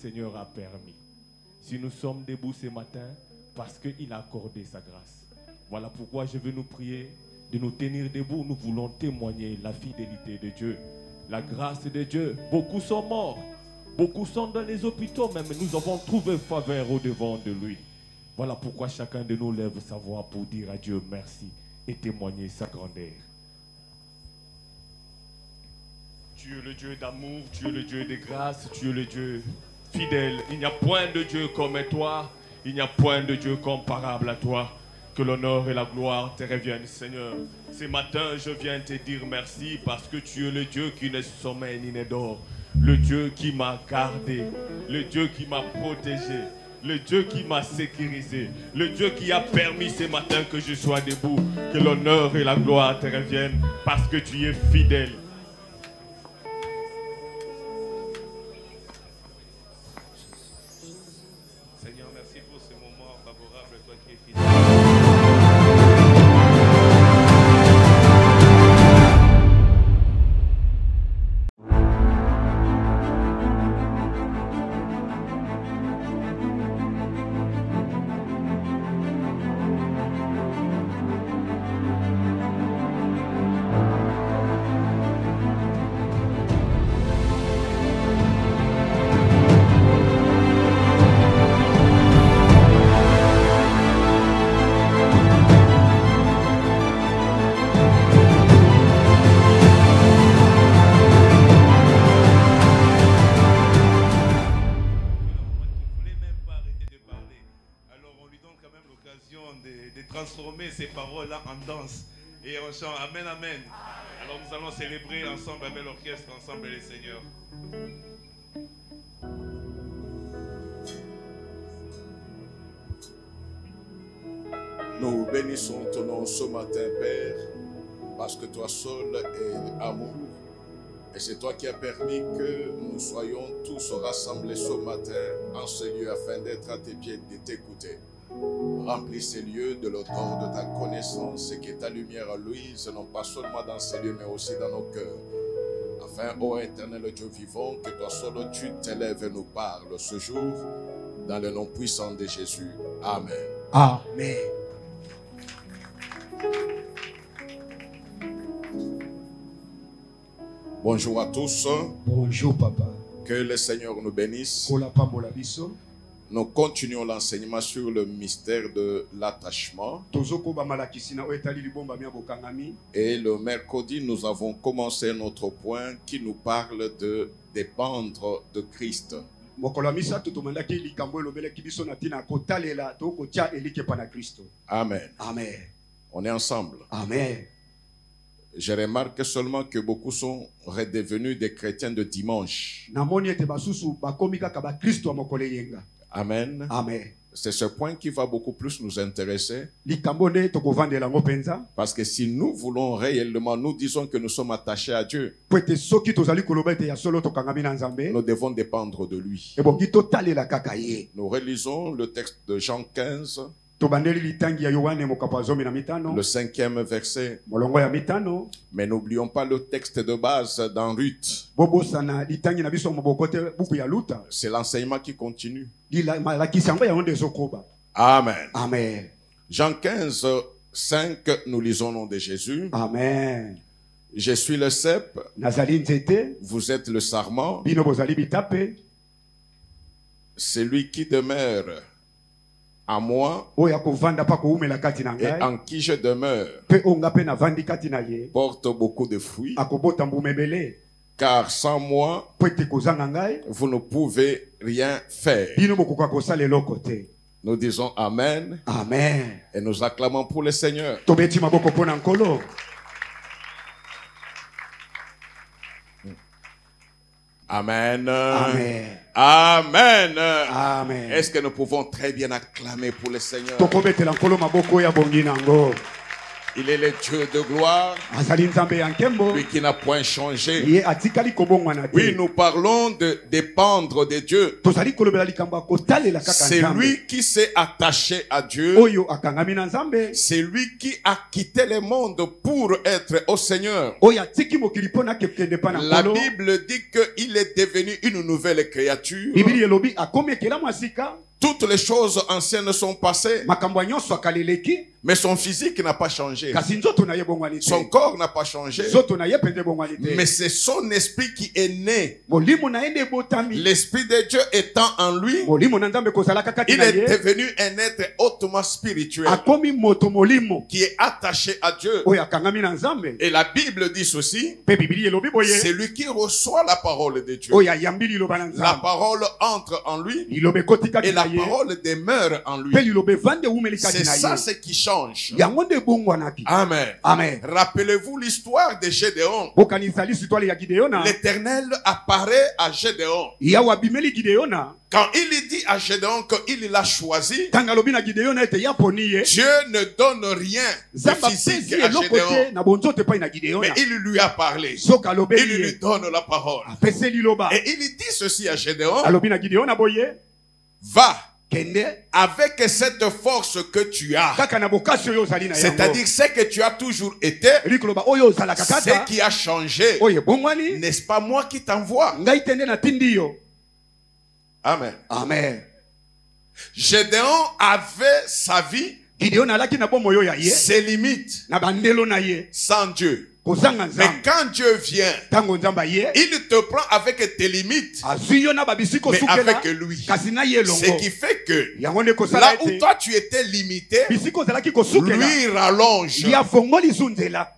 Seigneur a permis. Si nous sommes debout ce matin, parce qu'il a accordé sa grâce. Voilà pourquoi je veux nous prier de nous tenir debout. Nous voulons témoigner la fidélité de Dieu, la grâce de Dieu. Beaucoup sont morts, beaucoup sont dans les hôpitaux, mais nous avons trouvé faveur au-devant de lui. Voilà pourquoi chacun de nous lève sa voix pour dire à Dieu merci et témoigner sa grandeur. Tu es le Dieu d'amour, tu es le Dieu de grâce, tu es le Dieu fidèle. Il n'y a point de Dieu comme toi, il n'y a point de Dieu comparable à toi. Que l'honneur et la gloire te reviennent, Seigneur. Ce matin, je viens te dire merci parce que tu es le Dieu qui ne sommeille ni ne dort. Le Dieu qui m'a gardé, le Dieu qui m'a protégé, le Dieu qui m'a sécurisé, le Dieu qui a permis ce matin que je sois debout. Que l'honneur et la gloire te reviennent parce que tu es fidèle. Seigneur, merci pour ce moment favorable, toi qui es fidèle. Transformer ces paroles-là en danse. Et on chante Amen, Amen. Alors nous allons célébrer ensemble avec l'orchestre, ensemble les seigneurs. Nous bénissons ton nom ce matin, Père, parce que toi seul es amour. Et c'est toi qui as permis que nous soyons tous rassemblés ce matin en ce lieu afin d'être à tes pieds et de t'écouter. Remplis ces lieux de l'odeur de ta connaissance et que ta lumière luise non pas seulement dans ces lieux mais aussi dans nos cœurs. Afin, ô éternel Dieu vivant, que toi seul tu t'élèves et nous parles ce jour dans le nom puissant de Jésus. Amen. Amen. Bonjour à tous. Bonjour papa. Que le Seigneur nous bénisse. Kola pambola biso. Nous continuons l'enseignement sur le mystère de l'attachement. Et le mercredi, nous avons commencé notre point qui nous parle de dépendre de Christ. Amen. Amen. On est ensemble. Amen. Je remarque seulement que beaucoup sont redevenus des chrétiens de dimanche. Amen. Amen. C'est ce point qui va beaucoup plus nous intéresser. Parce que si nous voulons réellement, nous disons que nous sommes attachés à Dieu, nous devons dépendre de lui. Nous relisons le texte de Jean 15, le 5e verset. Mais n'oublions pas le texte de base dans Ruth. C'est l'enseignement qui continue. Amen. Amen. Jean 15, 5, nous lisons au nom de Jésus. Amen. Je suis le cep, vous êtes le sarment. Celui qui demeure à moi et en qui je demeure porte beaucoup de fruits, car sans moi vous ne pouvez rien faire. Nous disons Amen. Amen. Et nous acclamons pour le Seigneur. Amen. Amen. Amen. Amen. Est-ce que nous pouvons très bien acclamer pour le Seigneur? Il est le Dieu de gloire, azali nzambe ya nkembo lui qui n'a point changé. ye atikali kobongwana te. Oui, nous parlons de dépendre de Dieu. tozali kolobela likambo ya kotalela kaka C'est nzambe lui qui s'est attaché à Dieu. oyo akangami na nzambe C'est lui qui a quitté le monde pour être au Seigneur. oyo atiki mokili mpo na kekende mpa na La nkolo. Bible dit qu'il est devenu une nouvelle créature. bibili elobi akomi ekelamu ya sika Toutes les choses anciennes sont passées, makambo ya nyonso akaleleki mais son physique n'a pas changé. kasi nzoto na ye bongwani te. Son corps n'a pas changé, nzoto na ye mpenza ebongwani te. mais c'est son esprit qui est né. molimo na ye nde ebotami. L'esprit de Dieu étant en lui, molimo na nzambe kozalaka kati il na est ye devenu un être hautement spirituel akomi moto molimo qui est attaché à Dieu. oyo akangami na nzambe. Et la Bible dit ceci, mpe bibili elobi boye c'est lui qui reçoit la parole de Dieu. oyo ayambi liloba na La nzambe parole entre en lui liloba ekoti et kati la na ye parole demeure en lui. mpe liloba evande ewumeli C'est kati na ça ye ce qui change. yango nde ebongwanaki. Amen. amen. Rappelez-vous l'histoire de Gédéon. bokanisa lisitwale ya gideona. L'Éternel apparaît à Gédéon. yawe abimeli gideona Quand il dit à Gédéon qu'il l'a choisi, ntango alobi na gideona ete yaponi ye Dieu ne donne rien de nzambe physique apesi à eloko te Gédéon, na bonzoto epai na mais gideona. il lui a parlé. soki Il alobeli lui ye donne la parole. apesi liloba Et il dit ceci à Gédéon, alobi na gideona boye va kende avec cette force que tu as. kaka na bokasi oyo ozali na yango. C'est-à-dire ce que tu as toujours été, eli koloba oyo ozalaka ce kaka qui a changé. oyo ebongwani N'est-ce pas moi qui t'envoie? ngai te nde natindi yo. Amen. amen. Gédéon avait sa vie, gideona alaki na bomoi oyo ya ye ses limites, na bandelo na ye sans Dieu. kozanga Mais nzambe. quand Dieu vient, ntango nzambe aye il te prend avec tes limites, azwi yo na babisika mais osukela avec lui. kasi na ye Ce elongo. qui fait que yango nde kosala là où ete toi tu étais limité, bisika ozalaki kosukela lui rallonge. ye afongoli zu nzela.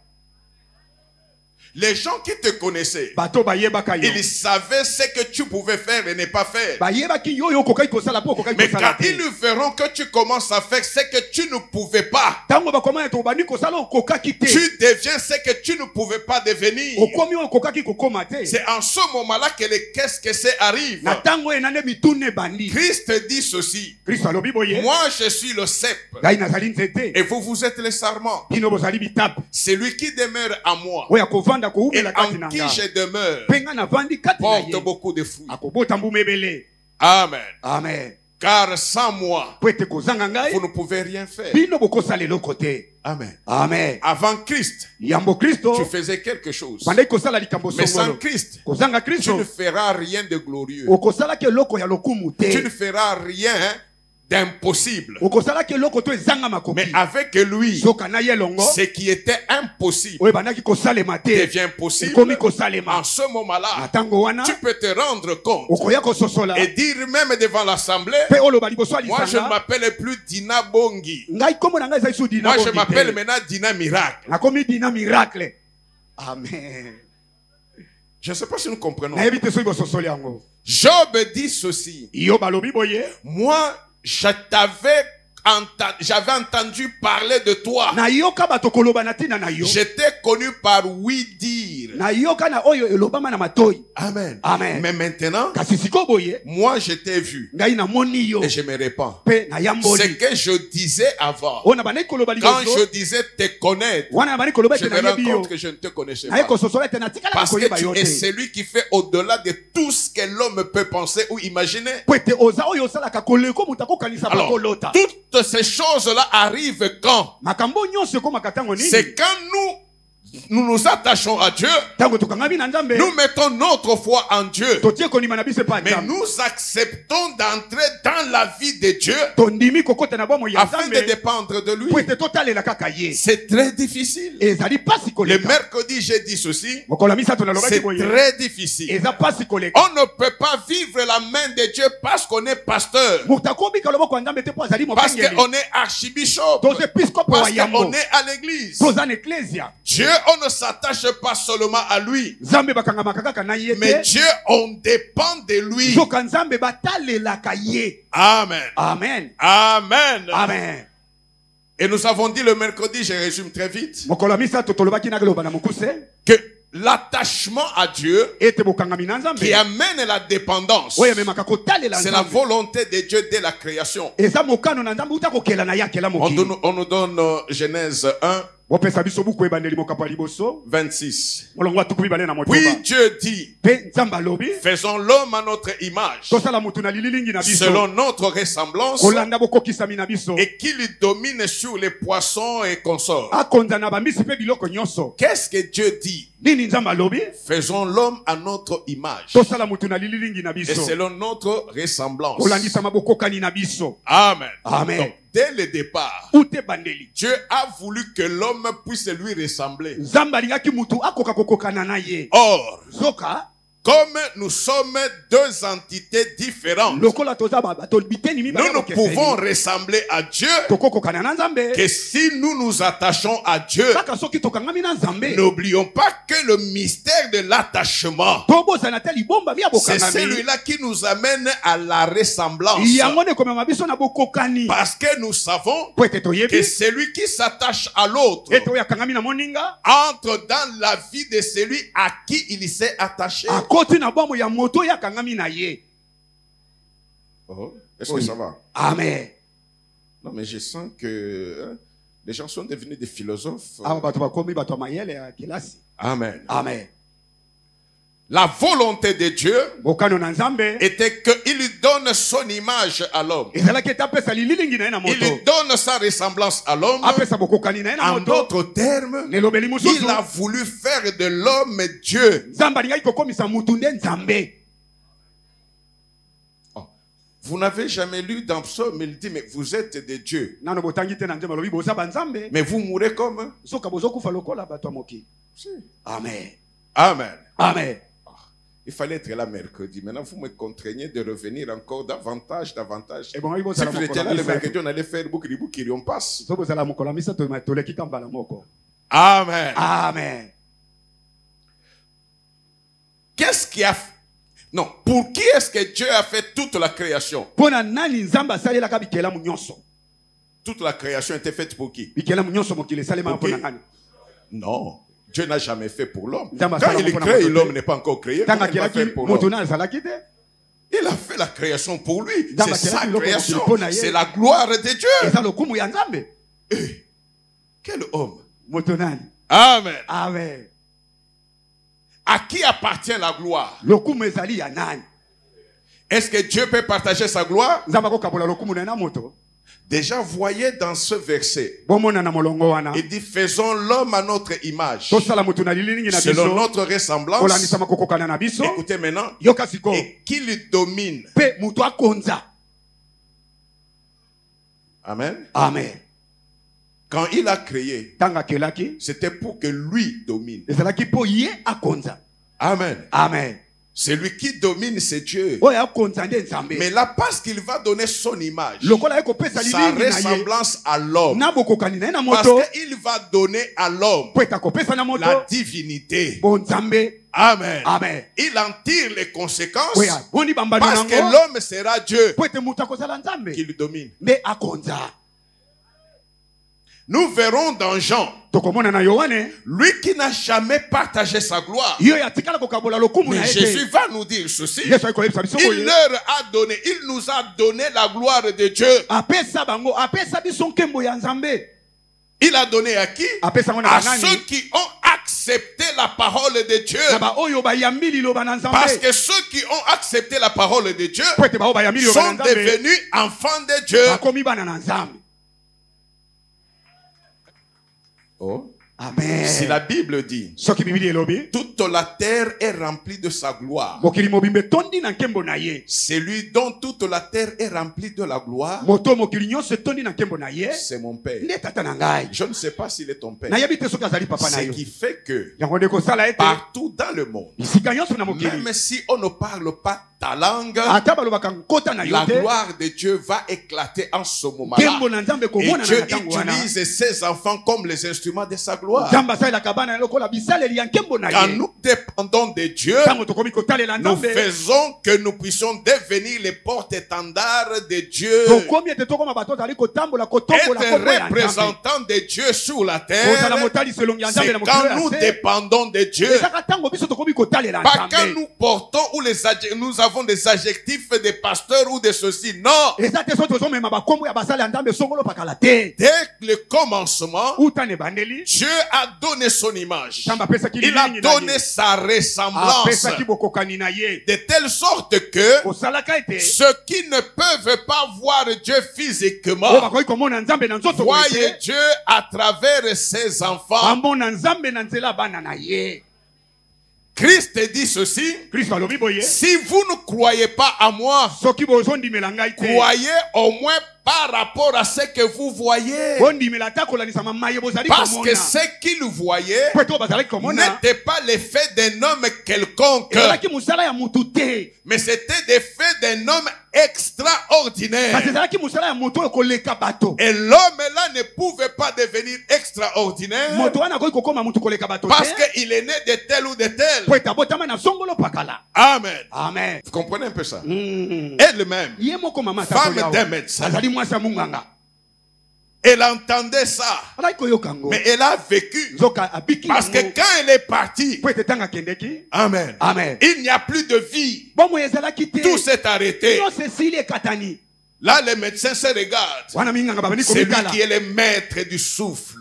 Les gens qui te connaissaient, bato bayebaka yo ils savaient ce que tu pouvais faire et ne pas faire. bayebaki yo oyo okokaki kosala mpo okokaki Mais quand kosala te. ils verront que tu commences à faire ce que tu ne pouvais pas, ntango bakomana ete obandi kosala okokaki te tu deviens ce que tu ne pouvais pas devenir. okomi oyo okokaki kokoma te. C'est en ce moment-là que les qu'est-ce arrive. na ntango oyo nande mituna ebandi. Christ dit ceci, kristo alobi boye moi je suis le cep ngai nazali nzete et vous êtes les sarments. bino bozali bitape Celui qui demeure à moi oyo akovanda et koumela kati en na qui nga je demeure mpe ngai navandi kati na ye porte beaucoup de fruits. akobota mbuma ebele. Amen. amen. Car sans moi, po ete kozanga ngai vous ne pouvez rien faire. bino bokosala eloko te. Amen. amen. Avant Christ, yambo kristo tu faisais quelque chose. bandaki kosala likambo Mais sans songolo. Christ, kozanga tu ne kristo feras rien de glorieux. okosalaki eloko ya lokumu Tu ne te. feras rien d'impossible. okosalaki eloko to ezanga Mais makoki. avec lui, soka na ye elongo ce qui était impossible oyo ebandaki kosalema te devient possible. ekomi kosalema. En ce moment-là, na ntango wana tu peux te rendre compte okoya kososola et dire même devant l'assemblée, mpe oloba liboso ya moi je ne lisanga m'appelle plus Dina Bongi. ngai kombo na ngai ezali su dina Moi je bongi m'appelle te. maintenant Dina Miracle. nakomi dina miracle. amen. Je ne sais pas si nous comprenons. nayebi te soki bososoli yango. Job dit ceci. yo balobi boye Moi, j'avais entendu parler de toi. nayoka bato koloba na ntina na yo. J'étais connu par oui dire. nayoka na oyo elobama na matoi. Amen. Amen. Mais maintenant, kasi siko boye moi je t'ai vu ngai namoni yo et je me répands. mpe Ce nayamboli que je disais avant, oyo na bandaki koloba quand liboso je disais te connaître, wana na bandaki koloba je ete me rends nayebi yo compte que je ne te connaissais naye pas. kososola ete natikala Parce que koyeba yo tu es te celui qui fait au-delà de tout ce que l'homme peut penser ou imaginer. po ete oza oyo osalaka koleko moto akokanisa Alors, bakolota. toutes ces choses-là arrivent quand? makambo nyonso ekomaka ntango nini C'est quand nous nous attachons à Dieu, ntango tokangami na nzambe nous mettons notre foi en Dieu, totie kondima na biso epa mais nzambe nous acceptons d'entrer dans la vie de Dieu tondimi kokota na bomoi ya afin de nzambe dépendre de lui. po ete totalela kaka ye. C'est très difficile. ezali pasi Le koleka mercredi, j'ai dit ceci, mokolo ya misato nalobaki c'est boye très difficile. eza pasi koleka. On ne peut pas vivre la main de Dieu parce qu'on est pasteur, moto akobika loboko ya nzambe te po azali parce mokengeli qu'on est archibishop, toza episkope wa parce yambo qu'on est à l'église. toza na eklesia. Dieu, on ne s'attache pas seulement à lui, nzambe bakangamaka kaka na ye mais te Dieu, on dépend de lui. soka nzambe batalelaka ye. Amen. amen. Amen. amen. Et nous avons dit le mercredi, je résume très vite, mokolo ya misato tolobaki na loba na mokuse que l'attachement à Dieu ete bokangami na nzambe qui amène la dépendance, oyo ememaka kotalela c'est la nzambe volonté de Dieu dès la création. eza mokano na nzambe uta kokela na ye akela On mokili. nous donne Genèse 1, bopesa biso buku ebandeli mokapa liboso 26. molongo atukubi bale na Puis motoba Dieu dit, pe nzambe alobi faisons l'homme à notre image, tosala mutu na lililingi na biso selon notre ressemblance, kolanda bokokisami na biso et qu'il domine sur les poissons et consorts. akonza na bambisi pe biloko nyonso. Qu'est-ce que Dieu dit? Nini nzambe alobi Faisons l'homme à notre image tosala mutu na lililingi na et biso selon notre ressemblance. kolandisama bokokani na biso. Amen. Amen. Donc, dès le départ, ute bandeli Dieu a voulu que l'homme puisse lui ressembler. nzambe alingaki mutu akoka kokokana na ye. Or, Zoka comme nous sommes deux entités différentes, lokola toza bato biteni mibale nous ne pouvons ressembler à Dieu tokokokana na nzambe que si nous nous attachons à Dieu. kaka soki tokangami na nzambe. N'oublions pas que le mystère de l'attachement, tobosana te libomba bia c'est bokangami celui-là qui nous amène à la ressemblance. yango ne komema biso na bokokani Parce que nous savons po ete que toyebi celui qui s'attache à l'autre ete oyo akangami na moninga entre dans la vie de celui à qui il s'est attaché. akoti na bomo ya moto oyo akangami na ye. Oh, est-ce que ça va? Amen. Non, mais je sens que les gens sont devenus des philosophes. Aba bato bakomi bato ya mayele ya kelasi. Amen. Amen. La volonté de Dieu bokano na nzambe était qu'il donne son image à l'homme. ezalaki ete apesa lililingi na ye na moto Il donne sa ressemblance à l'homme. apesa bokokani na ye na En moto. d'autres termes, nelobeli mosusu il a voulu faire de l'homme Dieu. nzambe alingaki kokomisa mutu nde nzambe. Oh. Vous n'avez jamais lu dans Psaume, il dit, mais vous êtes des dieux. nano botangi te na nzambe alobi boza banzambe Mais vous mourrez comme... soka bozokufa lokola bato ya moki. Si. Amen. Amen. Amen. Il fallait être là mercredi. Maintenant, vous me contraignez de revenir encore davantage. Et bon, il faut Si savoir vous étiez pourquoi là le la mercredi, on allait faire boucri on passe. so bozala mokola misato toleki kambala moko. Amen. Amen. Qu'est-ce qui a... Non, pour qui est-ce que Dieu a fait toute la création? Pona nani nzambe asalelaka bikelamu nyonso. Toute la création était faite pour qui? Bikelamu nyonso mokili esalema Pour qui? mpona nani? Non. Dieu n'a jamais fait pour l'homme. Nzambe Quand asala il mpona crée, moto te. l'homme n'est pas encore créé. Tanga Comment il va kelaki faire pour moto l'homme? na azalaki te. Il a fait la création pour lui. Nzambe C'est sa akelaki biloko création. mokili mpona ye. C'est la gloire de Dieu. Eza lokumu ya nzambe. Quel homme? Moto nani? Amen. Amen. À qui appartient la gloire? Lokumu ezali ya nani? Est-ce que Dieu peut partager sa gloire? Nzambe akokabola lokumu na ye na moto. Déjà, voyez dans ce verset, Bomona na molongo wana. il dit, faisons l'homme à notre image, Tosala mutu na lililingi na selon biso. notre ressemblance. Kolandisama kokokana na biso. Écoutez maintenant, Yoka siko. et qu'il domine. Pe mutu akonza. Amen. Amen. Quand il a créé, Tanga kelaki. c'était pour que lui domine. Ezalaki po ye akonza. Amen. Amen. Celui qui domine, c'est Dieu. Oyo akonza nde nzambe. Mais là, parce qu'il va donner son image, Lokola ye kopesa sa lilingi na ye. ressemblance à l'homme, Na bokokani na ye na parce moto. qu'il va donner à l'homme Po eta kopesa na moto. la divinité. Bon nzambe. Amen. Amen. Il en tire les conséquences Oya, boni bambano parce que nango. l'homme sera Dieu Po ete mutu akozala nzambe. qui le domine. Me akonza. Nous verrons dans Jean, Tokomona na Yohane. lui qui n'a jamais partagé sa gloire. Yo ya tikala kokabola lokumu na Mais ye. Jésus va nous dire ceci. Yesu akoyebisa biso Il boye. leur a donné, il nous a donné la gloire de Dieu. Apesa bango, apesa biso nkembo ya nzambe. Il a donné à qui? Apesa ngona À banani. ceux qui ont accepté la parole de Dieu. Na ba oyo ba yambi liloba na nzambe. Parce que ceux qui ont accepté la parole de Dieu Po ete ba oyo ba yambi liloba na sont nzambe. devenus enfants de Dieu. Bakomi bana na nzambe. Oh. Amen. Si la Bible dit, Soki Biblia elobi, toute la terre est remplie de sa gloire. mokili mobimbe tondi na nkembo na ye. Celui dont toute la terre est remplie de la gloire, Moto mokili nyonso tondi na nkembo na ye. c'est mon Père. Nde tata na ngai. Je ne sais pas s'il est ton Père. Na yebi te soki azali papa na Ce yo. qui fait que Yango nde kosala ete. partout dans le monde, Bisika nyonso na mokili. même si on ne parle pas ta langue, Ata balobaka nkota na yo la te. gloire de Dieu va éclater en ce moment-là. Nkembo na nzambe Et komona Dieu na tango wana. utilise ses enfants comme les instruments de sa gloire. Quand nous dépendons de Dieu, nous faisons que nous puissions devenir les porte-étendards de Dieu. Être représentants de Dieu sur la terre, c'est quand nous dépendons de Dieu. Pas quand nous portons ou nous avons des adjectifs de pasteurs ou de ceci. Non. Dès le commencement, Dieu a donné son image. Il a donné sa ressemblance. De telle sorte que ceux qui ne peuvent pas voir Dieu physiquement, voyez Dieu à travers ses enfants. Christ dit ceci: si vous ne croyez pas à moi, croyez au moins par rapport à ce que vous voyez. Parce que ce qu'il voyait n'était pas l'effet d'un homme quelconque, mais c'était l'effet d'un homme extraordinaire. Et l'homme là ne pouvait pas devenir extraordinaire parce qu'il est né de tel ou de tel. Amen. Amen. Vous comprenez un peu ça? Elle-même, femme d'un médecin, elle entendait ça, mais elle a vécu. Parce que quand elle est partie, amen, amen, il n'y a plus de vie. Tout s'est arrêté. Là, les médecins se regardent. C'est lui qui est le maître du souffle.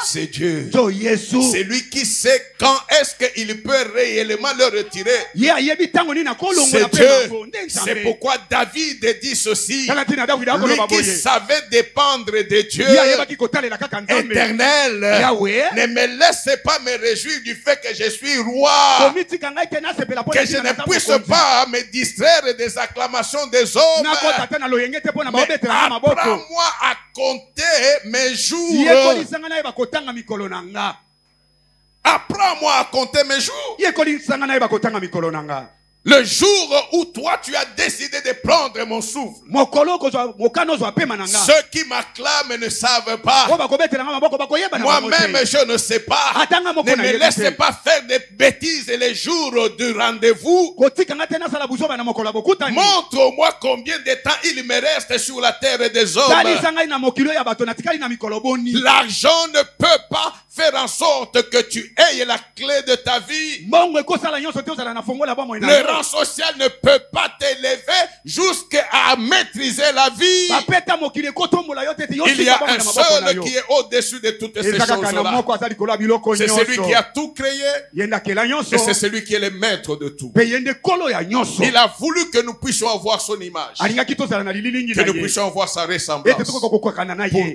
C'est Dieu. C'est lui qui sait quand est-ce qu'il peut réellement le retirer. C'est Dieu. C'est pourquoi David dit ceci. Lui qui savait dépendre de Dieu éternel, ne me laissez pas me réjouir du fait que je suis roi, que je ne puisse pas me distraire des acclamations des hommes. Mais apprends-moi à compter mes jours. Apprends-moi à compter mes jours. Le jour où toi tu as décidé de prendre mon souffle, ceux qui m'acclament ne savent pas. Moi-même je ne sais pas. Ne me laissez pas faire des bêtises les jours du rendez-vous. Montre-moi combien de temps il me reste sur la terre des hommes. L'argent ne peut pas faire en sorte que tu aies la clé de ta vie. Le rang social ne peut pas t'élever jusqu'à maîtriser la vie. Il y a un seul qui est au-dessus de toutes ces choses-là. C'est celui qui a tout créé et c'est celui qui est le maître de tout. Il a voulu que nous puissions avoir son image, que nous puissions avoir sa ressemblance pour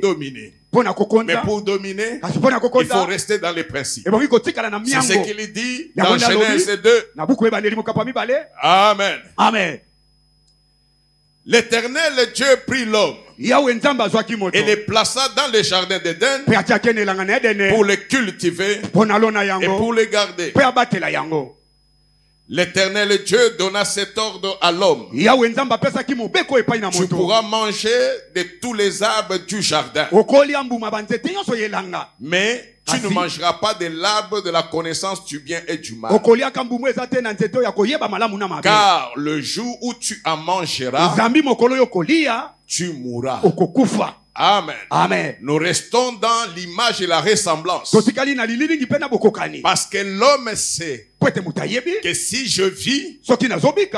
dominer. Mais pour dominer, il faut rester dans les principes. C'est ce qu'il dit dans Genèse 2. Amen. Amen. L'Éternel Dieu prit l'homme et le plaça dans le jardin d'Éden pour le cultiver et pour le garder. L'Éternel Dieu donna cet ordre à l'homme: tu pourras manger de tous les arbres du jardin, mais tu ne mangeras pas de l'arbre de la connaissance du bien et du mal. Car le jour où tu en mangeras, tu mourras. Amen. Amen. Nous restons dans l'image et la ressemblance. Parce que l'homme sait que si je vis,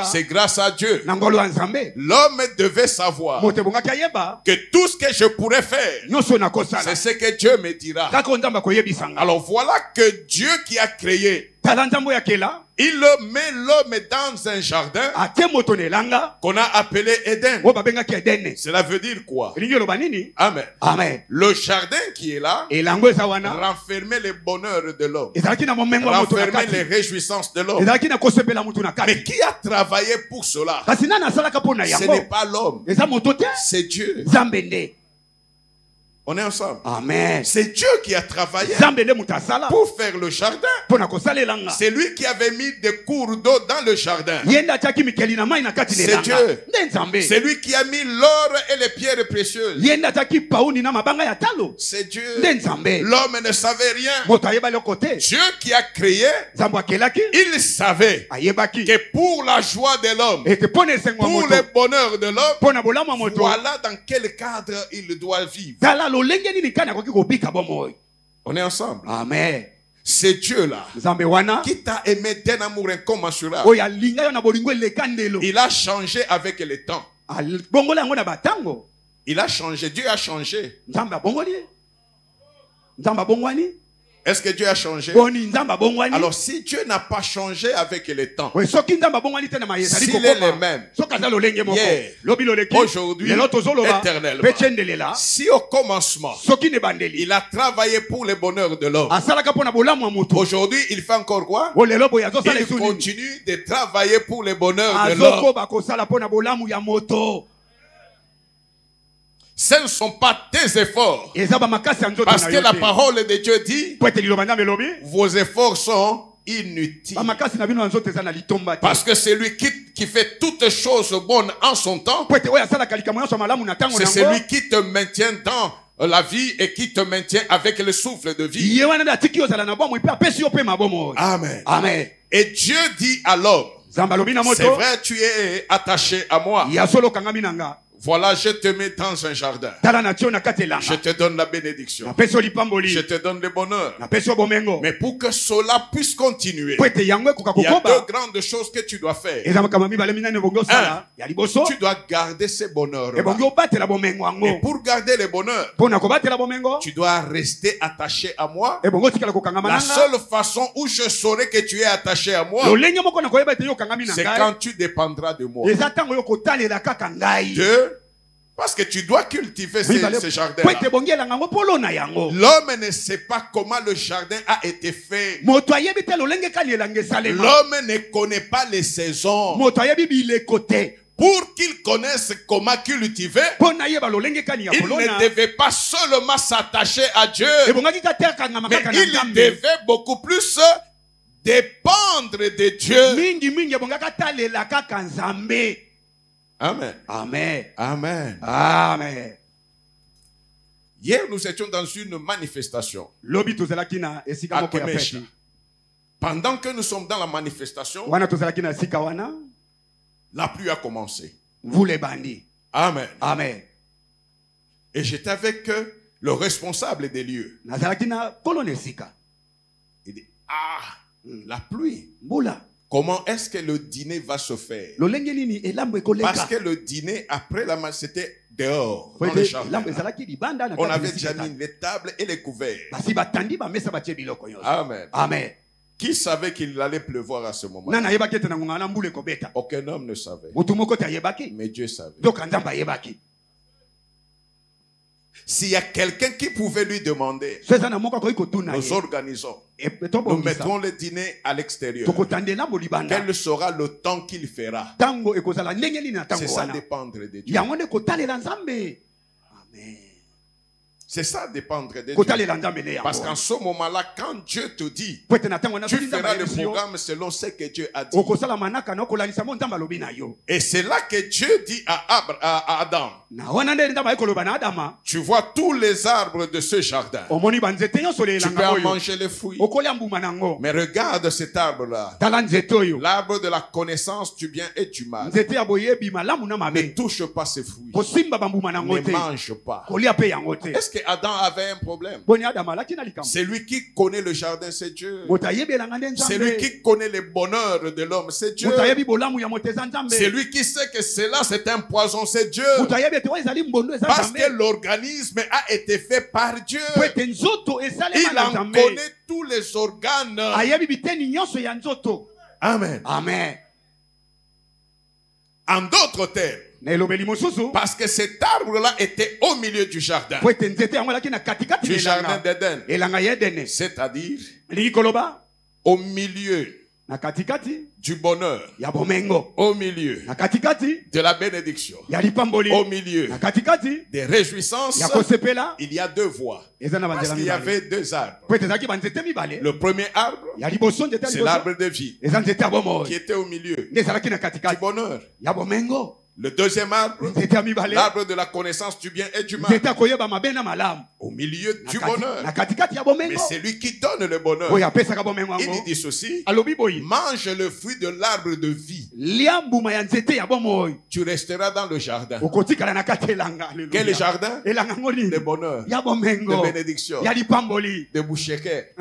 c'est grâce à Dieu. L'homme devait savoir que tout ce que je pourrais faire, c'est ce que Dieu me dira. Alors voilà que Dieu qui a créé, il met l'homme dans un jardin qu'on a appelé Éden. Cela veut dire quoi? Amen. Amen. Le jardin qui est là renfermait le bonheur de l'homme, renfermait les réjouissances de l'homme. Mais qui a travaillé pour cela? Ce n'est pas l'homme, c'est Dieu. On est ensemble. Amen. C'est Dieu qui a travaillé Nzambe nde mutu asala pour faire le jardin. mpona kosalelanga. C'est lui qui avait mis des cours d'eau dans le jardin. Ye nde atiaki mikeli na mai na kati na C'est elanga. Dieu. Nde Nzambe. C'est lui qui a mis l'or et les pierres précieuses. Ye nde atiaki pauni na mabanga ya talo. C'est Dieu. Nde Nzambe. L'homme ne savait rien. Moto ayeba eloko te. Dieu qui a créé, Nzambe akelaki il savait ayebaki que pour la joie de l'homme, ete mpona esengo ya pour moto le bonheur de l'homme, mpona bolamu ya moto voilà dans quel cadre il doit vivre. tala lolenge nini kani akoki kobika bomoi. On est ensemble. Amen. C'est Dieu là Nzambe wana qui t'a aimé d'un amour incommensurable. oyo alinga yo na bolingo eleka ndelo Il a changé avec le temps. bongola yango na batango. Il a changé. Dieu a changé. Nzambe abongoli ye. Nzambe abongwani Est-ce que Dieu a changé? boni nzambe abongwani. Alors si Dieu n'a pas changé avec le temps, oyo soki nzambe abongwani te na mayezali s'il est le kokoma même, soki aza lolenge moko hier, lobi loleki aujourd'hui, lelo tozoloba éternellement. mpe tyendelela si au commencement, soki ne bandeli il a travaillé pour le bonheur de l'homme, asalaka mpona bolamu ya moto aujourd'hui, il fait encore quoi? o lelo boye azosala Il esu nini continue de travailler pour le bonheur de l'homme. azokoba kosala mpona bolamu ya moto. Ce ne sont pas tes efforts. eza bamakasi ya nzoto Parce na que yo la te. parole de Dieu dit, po ete liloba nzambe elobi vos efforts sont inutiles. bamakasi na bino ya nzoto eza na litomba te. Parce que c'est lui qui fait toutes choses bonnes en son temps. po ete oyo asalaka likambo nyonso malamu na ntango C'est nango celui qui te maintient dans la vie et qui te maintient avec le souffle de vie. ye wana nde atiki yo ozala na bomoi mpe apesi yo mpe mabomo. Amen. Amen. Et Dieu dit à l'homme, nzambe alobi na c'est moto vrai, tu es attaché à moi. ya solo okangami na nga Voilà, je te mets dans un jardin. tala na tio na kati Je elanga te donne la bénédiction. napesi yo lipamboli Je te donne le bonheur. napesi yo bomengo Mais pour que cela puisse continuer, po ete yango ekoka il y a deux kokoba grandes choses que tu dois faire. eza makambo mibale minene ebongi osala ya liboso Tu dois garder ce bonheur. ebongi obatela bomengo Et yango pour garder le bonheur, mpona kobatela bomengo tu dois rester attaché à moi. ebongi otikala kokangama La na nga seule façon où je saurai que tu es attaché à moi, lolenge moko na koyeba ete yo okangami na c'est ngai quand tu dépendras de moi. eza ntango yo kotalela kaka ngai. Deux, parce que tu dois cultiver ce po ete jardin-là. ebongi elanga yango mpo olona yango. L'homme ne sait pas comment le jardin a été fait. moto ayebi te lolenge kani elanga esalema. L'homme ne connaît pas les saisons. moto ayebi bileko te Pour qu'il connaisse comment cultiver, mpo nayeba lolenge kani ya il kolona. ne devait pas seulement s'attacher à Dieu, ebongaki kaka te akangama mais kaka na il nzambe. devait beaucoup plus dépendre de Dieu. mingi ebongaka talela kaka nzambe. Amen. Amen. Amen. Amen. Hier, nous étions dans une manifestation lobi tozalaki na esika à moko ya Kemesha. feti. Pendant que nous sommes dans la manifestation, wana tozalaki na esika wana la pluie a commencé. mvula ebandi. Amen. Amen. Et j'étais avec le responsable des lieux. nazalaki na kolo na esika Il dit, ah, la pluie. mbula Comment est-ce que le dîner va se faire? lolenge nini elambo Parce ekoleka que le dîner, après la masse, c'était dehors, po dans le ete jardin. elambo ezalaki libanda na On kati na avait esika déjà etala. mis les tables et les couverts. basi batandi bamesa batie biloko nyonso. Amen. Amen. Qui savait qu'il allait pleuvoir à ce moment-là? nani ayebaki ete na ngonga na mbula ekobeta. Aucun homme ne savait. motu moko te ayebaki Mais Dieu savait. donc nzambe ayebaki. S'il y a quelqu'un qui pouvait lui demander, so eza na moko akoki kotuna nous ye organisons. Nous tobongisa mettrons le dîner à l'extérieur. tokotandela mo libanda Quel sera le temps qu'il fera? ntango ekozala ndenge nini na C'est ntango ça wana dépendre de Dieu. yango nde kotalela nzambe. Amen. C'est ça dépendre de Dieu. kotalela nzambe nde Parce qu'en yango ce moment-là, quand Dieu te dit, po ete na ntango wana tu soki nzambe feras le ayebisi yo programme selon ce que Dieu a dit. okosala manaka na okolalisa mo nzambe alobi na yo. Et c'est là que Dieu dit à Adam, na wana nde nzambe ayi koloba na adama tu vois tous les arbres de ce jardin. omoni banzete nyonso Tu peux lelanga en oyo manger les fruits. okolia mbuma nango. Mais regarde cet arbre-là. tala nzete oyo L'arbre de la connaissance du bien et du mal. nzete ya boyebi malamu na Ne mabe touche pas ses fruits. kosimba bambuma nango Ne te mange pas. kolia mpe yango te. Est-ce que Adam avait un problème? boni adama alaki na likambo C'est lui qui connaît le jardin, c'est Dieu. moto ayebi elanga nde C'est lui nzambe. qui connaît le bonheur de l'homme, c'est Dieu. moto ayebi bolamu ya moto eza nzambe. C'est lui qui sait que cela c'est un poison, c'est Dieu. moto ayebi ete oyo ezali mbondo eza Parce que nzambe. l'organisme a été fait par Dieu. po ete nzoto esalema Il na en nzambe. connaît tous les organes. ayebi biteni nyonso ya nzoto. Amen. Amen. En d'autres termes, na elobeli mosusu parce que cet arbre-là était au milieu du jardin, po ete nzete yango elaki na katikati du na jardin elanga d'Éden, elanga ya edene c'est-à-dire elingi koloba au milieu Na katikati du bonheur, ya bomengo. au milieu Na katikati de la bénédiction, ya lipamboli. au milieu Na katikati des réjouissances, ya kosepela. il y a deux voies. Eza na Parce banzela qu'il y mibale. avait deux arbres. Po ete zaki banzete mibale. Le premier arbre, Ya liboso nzete ya c'est liboso. l'arbre de vie Eza nzete ya bomoi. qui était au milieu Nde ezalaki na du katikati bonheur. ya bomengo. Le deuxième arbre, Nzete ya mibale. l'arbre de la connaissance du bien et du mal, Nzete ya koyeba mabe na malamu. au milieu du Na bonheur. katikati ya Mais bomengo. c'est lui qui donne le bonheur. Oyo apesaka bomengo Il yango. dit ceci: Alobi boyi. mange le fruit de l'arbre de vie, Lia mbuma ya nzete ya bomoi. tu resteras dans le jardin. Okotikala na kati elanga. Alléluia. Quel jardin? Elanga ngo nini? De bonheur, Ya bomengo. de bénédiction, Ya lipamboli. de boucheke.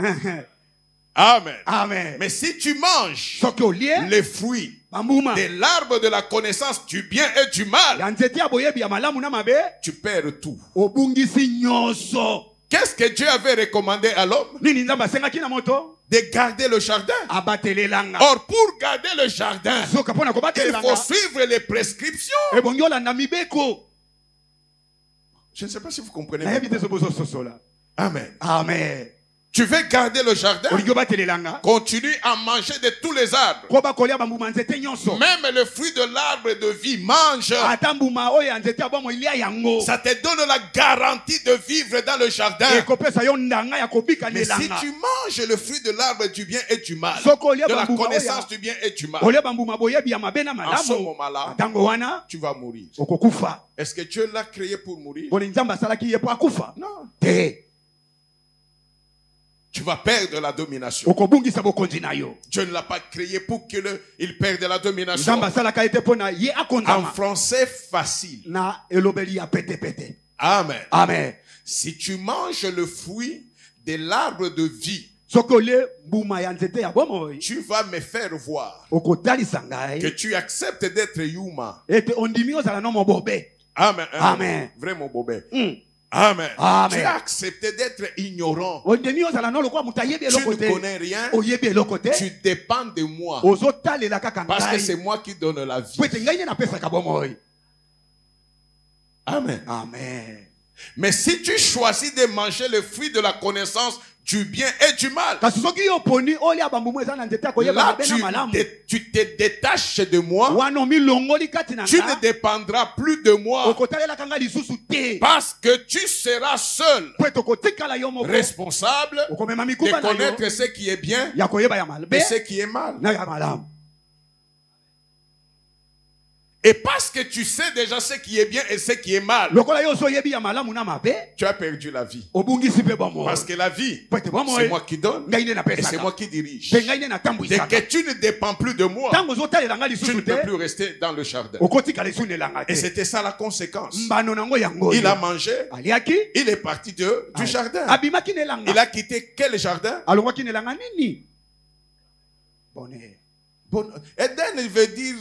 Amen. Amen. Mais si tu manges Soki olie les fruits bambuma de l'arbre de la connaissance du bien et du mal, ya nzete ya boyebi ya malamu na mabe, tu perds tout. obungisi nyonso. Qu'est-ce que Dieu avait recommandé à l'homme? Nini nzambe asengaki na moto? De garder le jardin. Abatela elanga. Or, pour garder le jardin, Soka mpona kobatela il faut elanga, suivre les prescriptions. ebongi olanda mibeko. Je ne sais pas si vous comprenez. Nayebi te so bozososola. Amen. Amen. Tu veux garder le jardin? Olingi obatela elanga, Continue à manger de tous les arbres. ko bakolia bambuma nzete nyonso. Même le fruit de l'arbre de vie, mange. Ata mbuma oyo ya nzete ya bomo ilia yango. Ça te donne la garantie de vivre dans le jardin. Ekopesa yo ndanga ya kobika na Mais si elanga. tu manges le fruit de l'arbre du bien et du mal, Soko olia de la bambuma connaissance oyo du bien et du mal, olia bambuma boyebi ya mabe na en ce malamu. moment-là, Tango wana tu vas mourir. okokufa. Est-ce que Dieu l'a créé pour mourir? Boni nzambe asalaki ye po akufa. Non. Te. Tu vas perdre la domination. Okobungisa bokonzi na yo. Dieu ne l'a pas créé pour qu'il perde la domination. Nzambe asalaka ete pona ye En akonzama. français facile. Na elobeli ya pete pete. Amen. Amen. Si tu manges le fruit de l'arbre de vie, Soki olie mbuma ya nzete ya bomoi, tu vas me faire voir okotalisa que ngai tu acceptes d'être humain. ete ondimi ozala no mobobe. Amen. Amen. Vraiment bobé. Mm. Amen. Amen. Tu as accepté d'être ignorant. Ondimi ozala no lokwa mutu ayebi Tu eloko ne te. connais rien. Oyebi eloko te. Tu dépends de moi. Ozotalela kaka Parce que ngai. c'est moi qui donne la vie. Po ete ngai nde napesaka bomoi. Amen. Amen. Mais si tu choisis de manger le fruit de la connaissance du bien et du mal, Kasi soki yo poni olia bambumu eza na nzete ya koyeba là mabe na malamu. tu te détaches de moi. Wana omilongoli kati na Tu ne nga. dépendras plus de moi. Okotalelaka ngai lisusu te. Parce que tu seras seul Po ete okotikala yo moko. responsable Okomema de mikuba na yo. connaître ce qui est bien Ya koyeba ya mabe et ce qui est mal. na ya malamu. Et parce que tu sais déjà ce qui est bien et ce qui est mal, Lokola yo so yebi ya malamu na mabe, tu as perdu la vie. obungisi pe bomoi. Parce que la vie, Po ete bomoi. c'est moi qui donne Ngai nde et napesaka. c'est moi qui dirige. Pe ngai nde Dès natambwisaka. que tu ne dépends plus de moi, Tango ozotalela ngai tu lisusu ne peux te. plus rester dans le jardin. Okotikala esu nelanga Et te. c'était ça la conséquence. Mbano nango yango. Il a mangé, aliaki. il est parti du jardin. Abimaki nelanga. Il a quitté quel jardin? Alongwaki nelanga nini? Bonne. Bon, Éden veut dire,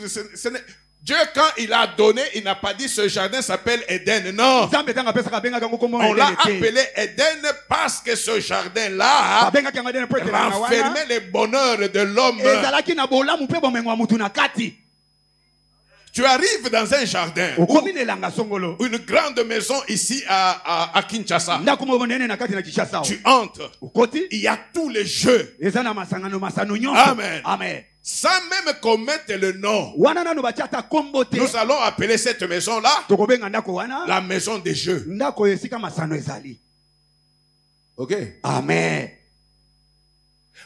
Dieu quand il a donné, il n'a pas dit ce jardin s'appelle Éden, non. Nzambe tanga pesaka bengaka ngo kombo On l'a Edene te. appelé Éden parce que ce jardin-là Babengaki yango Edene po ete na wana. renfermait le bonheur de l'homme. Ezalaki na bolamu pe bomengo ya mutu na kati. Tu arrives dans un jardin, Okomi nelanga songolo. une grande maison ici à Kinshasa. Ndako moko nene na kati na Kinshasa. Tu entres, Okoti. il y a tous les jeux. Eza na masangano masano nyonso. Amen. Amen. Sans même commettre le nom, Wana nanu batia ata kombo te. nous allons appeler cette maison-là Tokobenga ndako wana. la maison des jeux. Ndako esika masano ezali. Ok. Amen.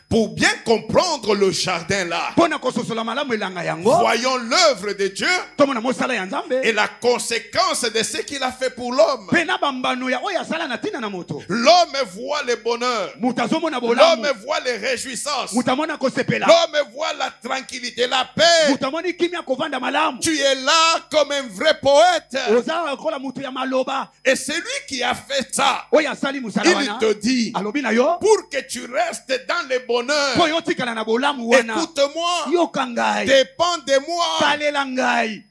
Pour bien comprendre le jardin-là, Pona kososola malamu elanga yango. voyons l'œuvre de Dieu Tomona mosala ya Nzambe. et la conséquence de ce qu'il a fait pour l'homme. Pena bambano ya oya sala na tina na moto. L'homme voit le bonheur. Mutazomona bolamu. L'homme voit les réjouissances. Mutamona kosepela. L'homme voit la tranquillité, la paix. Mutamoni kimia kovanda malamu. Tu es là comme un vrai poète. Oza kola mutu ya maloba. Et celui qui a fait ça, Oya sali musala il wana. te dit, Alobi na yo. pour que tu restes dans le bonheur, Po yo tikala na bolamu wana. écoute-moi, Yo kangai. dépends de moi. Talela ngai.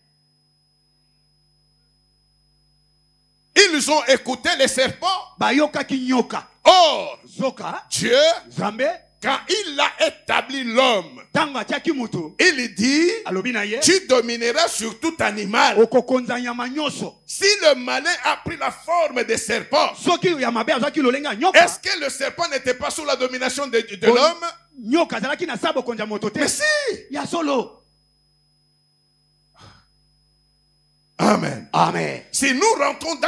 Ils ont écouté les serpents. Bayokaki nyoka. Or, Zoka. Dieu, Zambe. quand il a établi l'homme, Tango atiaki mutu. il dit, Alobi na ye. tu domineras sur tout animal. Okokonza nyama nyonso. Si le malin a pris la forme de serpent, Soki ya mabe azaki lolenga nyoka. est-ce que le serpent n'était pas sous la domination de l'homme? nyoka zalaki na sabo konja moto te. Mais si. Ya solo. Amen. Amen. Si nous rentrons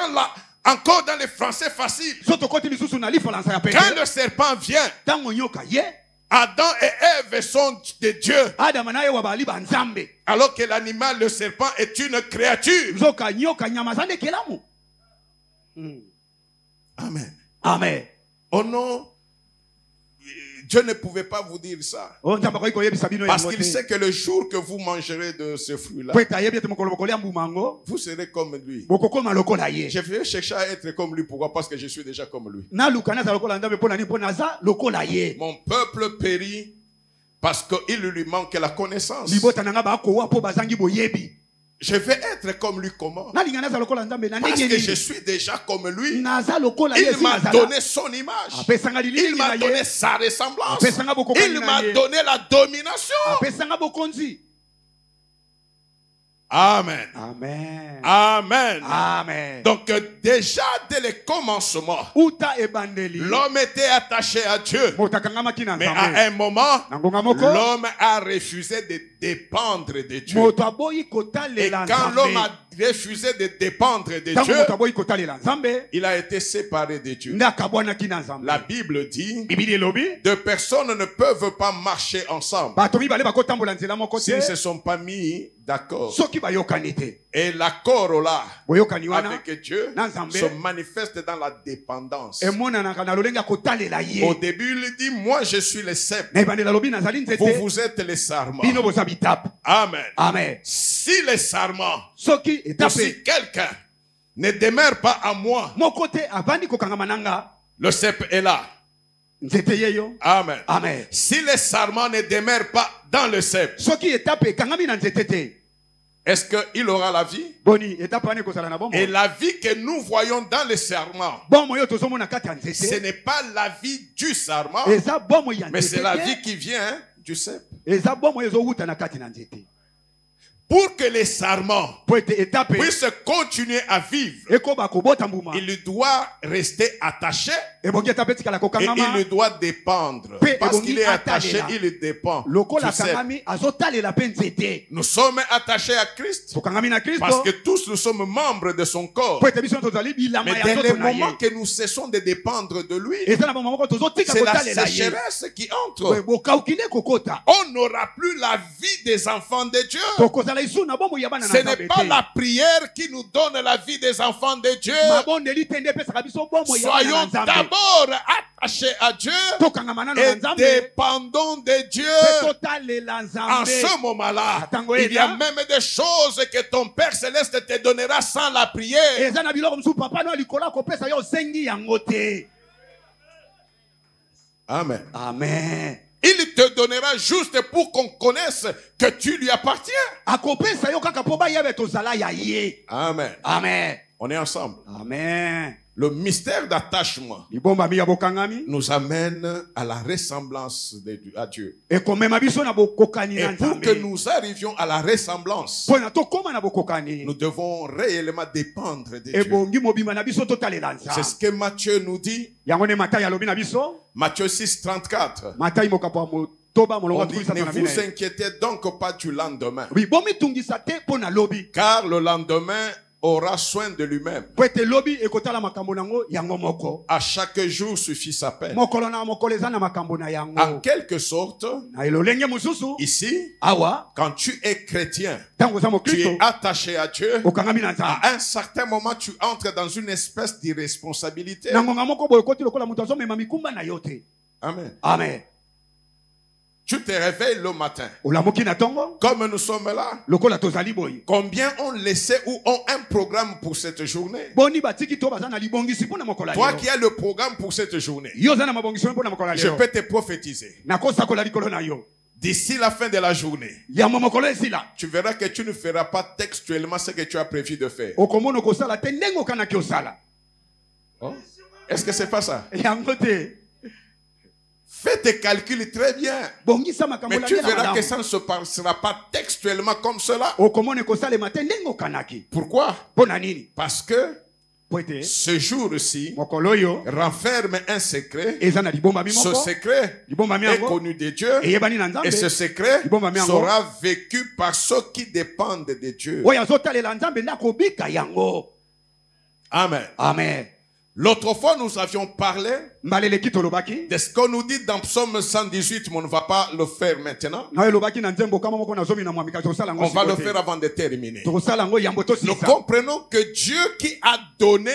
encore dans les français faciles, Soto koti lisusu na li falansa ya pete. quand le serpent vient, Tango nyoka ye. Adam et Ève sont de Dieu, Adam na ye wa bali ba nzambe. alors que l'animal, le serpent, est une créature. Zoka nyoka nyama zande kelamu. Amen. Amen. Oh non, Dieu ne pouvait pas vous dire ça. Parce qu'il sait que le jour que vous mangerez de ce fruit-là, vous serez comme lui. Je vais chercher à être comme lui. Pourquoi? Parce que je suis déjà comme lui. Mon peuple périt parce qu'il lui manque la connaissance. Je vais être comme lui comment? Parce que je suis déjà comme lui. Il m'a donné son image. Il m'a donné sa ressemblance. Il m'a donné la domination. Amen. Amen. Amen. Amen. Donc déjà dès le commencement, l'homme était attaché à Dieu. Mais à un moment, l'homme a refusé de dépendre de Dieu. Et quand l'homme a refusé de dépendre de Dieu, il a été séparé de Dieu. La Bible dit, deux personnes ne peuvent pas marcher ensemble s'ils ne se sont pas mis d'accord. Et l'accord là avec Dieu se manifeste dans la dépendance. Au début, il dit, moi je suis le cep. Vous êtes les sarments. Amen. Amen. Si les sarments, ou si quelqu'un ne demeure pas à moi, le cep est là. Amen. Amen. Si les sarments ne demeurent pas dans le cep, est-ce qu'il aura la vie? Et la vie que nous voyons dans le sarment, ce n'est pas la vie du sarment, mais c'est la vie qui vient du cep. Pour que les sarments puissent continuer à vivre, il doit rester attaché et il doit dépendre. Parce qu'il est attaché, il dépend. Nous sommes attachés à Christ parce que tous nous sommes membres de son corps. Mais dès le moment que nous cessons de dépendre de lui, c'est la sécheresse qui entre. On n'aura plus la vie des enfants de Dieu. Ce n'est pas la prière qui nous donne la vie des enfants de Dieu. Soyons d'abord attachés à Dieu et dépendons de Dieu. En ce moment-là, il y a même des choses que ton Père Céleste te donnera sans la prière. Amen. Amen. Il te donnera juste pour qu'on connaisse que tu lui appartiens. Amen. Amen. On est ensemble. Amen. Le mystère d'attachement nous amène à la ressemblance à Dieu. Et pour que nous arrivions à la ressemblance, nous devons réellement dépendre de Dieu. C'est ce que Matthieu nous dit. Matthieu 6, 34. On dit, ne vous inquiétez donc pas du lendemain, car le lendemain aura soin de lui-même. À chaque jour suffit sa peine. En quelque sorte, ici, quand tu es chrétien, tu es attaché à Dieu, à un certain moment tu entres dans une espèce d'irresponsabilité. Amen. Amen. Tu te réveilles le matin. Comme nous sommes là, combien ont laissé ou ont un programme pour cette journée? Toi qui as le programme pour cette journée, je peux te prophétiser. D'ici la fin de la journée, tu verras que tu ne feras pas textuellement ce que tu as prévu de faire. Oh. Est-ce que c'est pas ça? Fais tes calculs très bien. Mais tu verras que ça ne se passera pas textuellement comme cela. Pourquoi? Parce que ce jour-ci mokolo oyo renferme un secret. eza na libomba mi Ce moko secret libomba mi est yango connu de Dieu. eyebani na nzambe Et ce secret libomba mi yango sera vécu par ceux qui dépendent de Dieu. oyo azotalela nzambe nde akobika yango. Amen. Amen. L'autre fois, nous avions parlé mbaleleki tolobaki de ce qu'on nous dit dans Psaume 118, mais on ne va pas le faire maintenant. na elobaki na nzembo kama moko nazomi na mwamika tosala ngo On va le faire avant de terminer. tosala ngo yambo Nous tosisa comprenons que Dieu qui a donné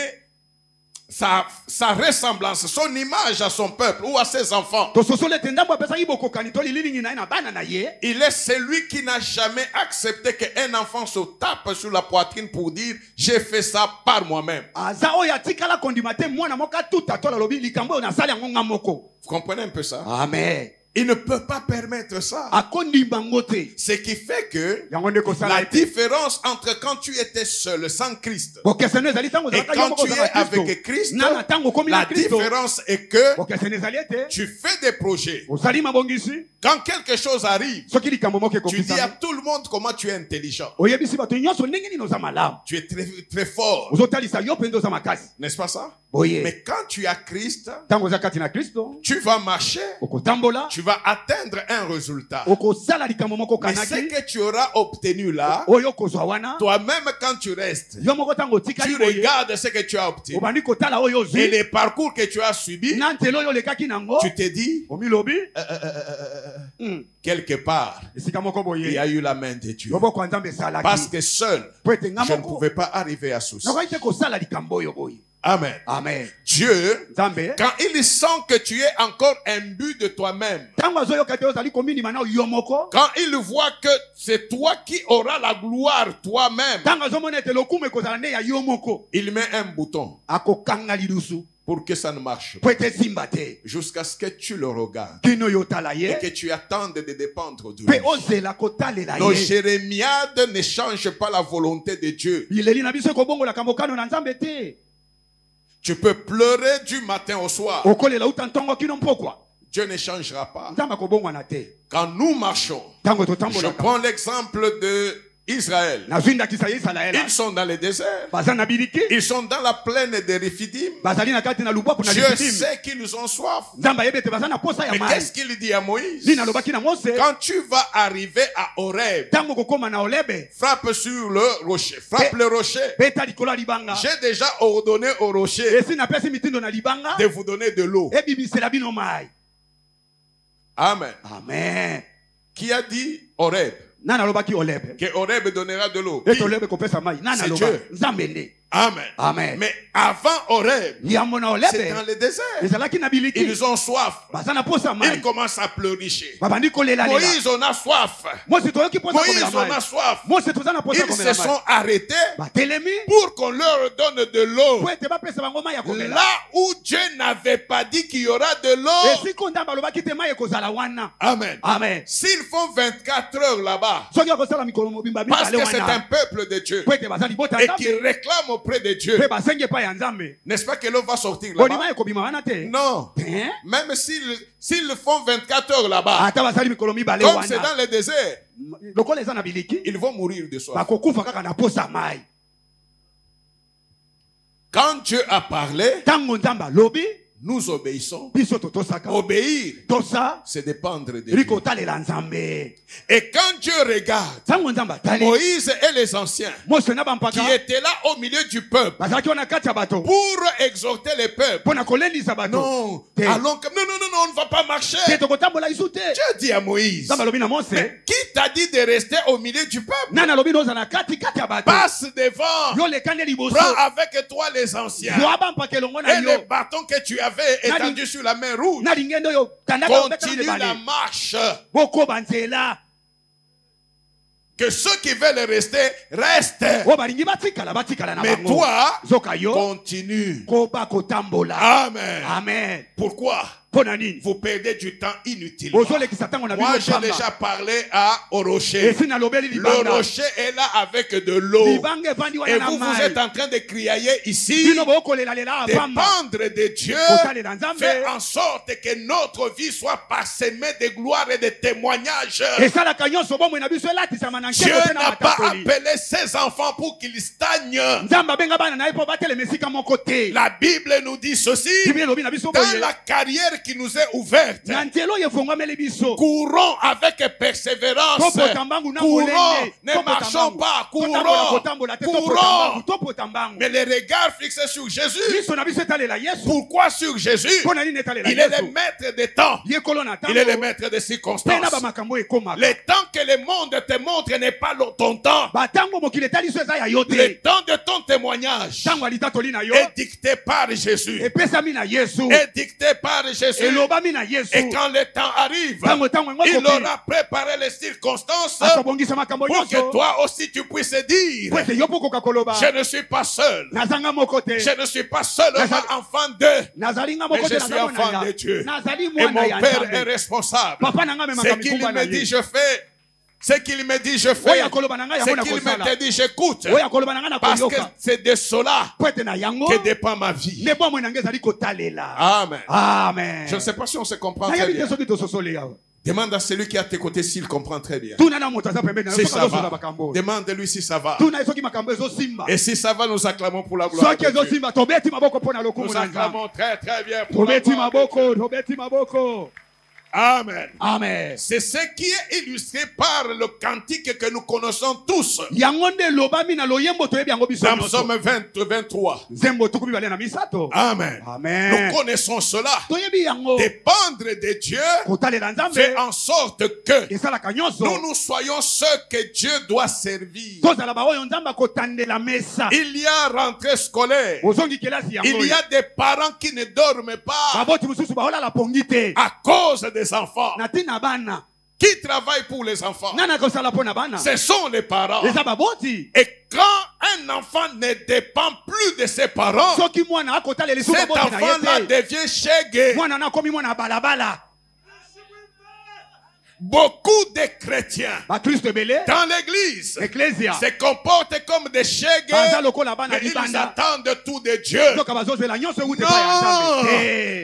sa ressemblance, son image à son peuple ou à ses enfants, tososole ete ndambo apesaki bokokani tolilingi na ye na bana na ye il est celui qui n'a jamais accepté qu'un enfant se tape sur la poitrine pour dire j'ai fait ça par moi-même. aza oyo atikala kondima te mwana moko atuta to alobi likambo oyo nasali yango nga moko. Vous comprenez un peu ça? Amen. Il ne peut pas permettre ça. akondimba ngo te Ce qui fait que yango nde kosala la ete différence entre quand tu étais seul, sans Christ, bokeseno ezali ntango et ozalaka yo quand moko tu es ozala avec kristo Christ, nana ntango okomi na la kristo différence est que bokeseno ezali ete tu fais des projets. osali mabongisi Quand quelque chose arrive, soki likambo moko tu dis à ekokisama tout le monde comment tu es intelligent. oyebisi bato nyonso ndenge nini oza malamu Tu es très, très fort. ozotalisa yo mpenza oza makasi N'est-ce pas ça? boye Mais quand tu as Christ, ntango oza kati na kristo tu vas marcher, okotambola tu vas atteindre un résultat. okosala likambo moko Mais ce kanaki que tu auras obtenu là, oyo okozwa wana toi-même quand tu restes, yo moko ntango tu otikali boye regardes ce que tu as obtenu. obandi kotala oyo Et ozwi les parcours que tu as subis, na nzela oyo olekaki nango tu te dis, omilobi quelque part, esika moko il y boye a eu la main de Dieu. loboko ya nzambe Parce esalaki que seul, po ete nga je ne moko pouvais pas arriver à ceci. nakoki te kosala likambo oyo boye. Amen. Amen. Dieu, nzambe quand il sent que tu es encore imbu de toi-même, ntango azoyoka te ozali komindima na yo moko quand il voit que c'est toi qui auras la gloire toi-même, ntango azomona ete lokumu ekozala nde ya yo moko il met un bouton akokanga lilusu pour que ça ne marche po pas. ete esimba te Jusqu'à ce que tu le regardes kino yo otala et ye que tu attendes de dépendre de mpe lui. ozela kotalela Nos ye jérémiades ne changent pas la volonté de Dieu. bileli na biso ekobongolaka mokano na nzambe te Tu peux pleurer du matin au soir. okolela uta ntongo kino mpokwa Dieu ne changera pas. nzambe akobongwana te Quand nous marchons, ntango je totambolaka prends l'exemple de Israël. nazwi ndakisa ya isalaela Ils sont dans le désert. baza na biliki Ils sont dans la plaine de Rephidim. bazali na kati na lubwaku na Dieu lifidim sait qu'ils ont soif. nzambe ayebi ete baza na posa ya Mais mai qu'est-ce qu'il dit à Moïse? nini alobaki na mose Quand tu vas arriver à Horeb, ntango kokóma na olebe frappe sur le rocher. Frappe le rocher. beta likolo ya libanga J'ai déjà ordonné au rocher esi napesi mitindo na libanga de vous donner de l'eau. ebimisela bino mai. Amen. Amen. Qui a dit Horeb? nani alobaki olebe Que Horeb donnera de l'eau. ete olebe kopesa mai nani C'est aloba Dieu. nzambe nde. Amen. Amen. Mais avant Horeb, yambo na c'est dans olebe le désert. ezalaki na biliki Ils ont soif. baza na posa Ils mai commencent à pleurnicher. babandi kolela lela Moïse, on a soif. mose toyoki posa Moïse, komela on a mai soif. mose toza na posa Ils komela se mai sont arrêtés batelemi pour qu'on leur donne de l'eau. po ete bapesa bango mai ya komela Là où Dieu n'avait pas dit qu'il y aura de l'eau. esiko nzambe alobaki te mai ekozala wana. Amen. Amen. S'ils font 24 heures là-bas, soki akosala mikolo mobimba parce mibale que c'est un wana peuple de Dieu po ete baza libota et ya qu'ils nzambe réclament auprès de Dieu, mpe basenge epai ya nzambe n'est-ce pas que l'eau va sortir boni mai là-bas? ekobima wana te. Non. Hein? Même s'ils le font 24 heures là-bas, ata basali mikolo mibale comme c'est wana dans le désert, lokola eza na biliki ils vont mourir de soif. bakokufa kaka na posa mai. Quand Dieu a parlé, ntango nzambe alobi nous obéissons. biso totosaka Obéir, tosa c'est dépendre de Dieu. eri kotalela nzambe. Et quand Dieu regarde ntango nzambe atali Moïse et les anciens mose na qui bampaka étaient là au milieu du peuple bazalaki wana kati ya bato pour exhorter les peuples, mpo na kolendisa bato non, Te. allons comme non, on ne va pas marcher. te tokotambola lisu te. Dieu dit à Moïse, nzambe alobi na mose mais qui t'a dit de rester au milieu du peuple? nani alobi na ozala kati ya bato Passe devant, yo lekande liboso prends avec toi les anciens zwa bampaka elongo na et les yo bâtons que tu avais étendus sur la main rouge. na lingendo oyo tandaka obekana Continue la lebale marche. bokoba nzela Que ceux qui veulent rester, restent. oyo balingi batikala na Mais bango toi, zoka yo continue. koba kotambola. Amen. Amen. Pourquoi? Vous perdez du temps inutilement. Moi, Moi, j'ai déjà parlé au rocher. Le rocher est là avec de l'eau. Et vous êtes en train de crier ici. Dépendre de Dieu fait en sorte que notre vie soit parsemée de gloire et de témoignages. Dieu n'a pas appelé ses enfants pour qu'ils stagnent. La Bible nous dit ceci. Dans la carrière qui nous est ouverte, courons avec persévérance. Courons, ne marchons pas. Courons. Mais les regards fixés sur Jésus. Pourquoi sur Jésus? Il est le maître des temps. Il est le maître des circonstances. Le temps que le monde te montre n'est pas ton temps. Le temps de ton témoignage est dicté par Jésus. Est dicté par Jésus. Et quand le temps arrive, il aura préparé les circonstances pour que toi aussi tu puisses dire: je ne suis pas seul. Je ne suis pas seulement enfant d'eux, mais je suis enfant de Dieu. Et mon Père est responsable. Ce qu'il me dit, je fais. Ce qu'il me dit, je fais. Ce qu'il me dit, j'écoute. Parce que c'est de cela que dépend ma vie. Amen. Amen. Je ne sais pas si on se comprend très bien. Demande à celui qui est à tes côtés s'il comprend très bien. Si ça va. Demande-lui si ça va. Et si ça va, nous acclamons pour la gloire de Dieu. Nous acclamons très très bien pour la gloire de Dieu. Amen. Amen. C'est ce qui est illustré par le cantique que nous connaissons tous. Dans Psaume 23. Amen. Amen. Nous connaissons cela. Dépendre de Dieu fait en sorte que nous soyons ceux que Dieu doit servir. Il y a rentrée scolaire. Il y a des parents qui ne dorment pas à cause des enfants. Qui travaille pour les enfants? Ce sont les parents. Et quand un enfant ne dépend plus de ses parents, cet enfant-là devient shege. Beaucoup de chrétiens dans l'église se comportent comme des shege, mais ils attendent tout de Dieu. Non,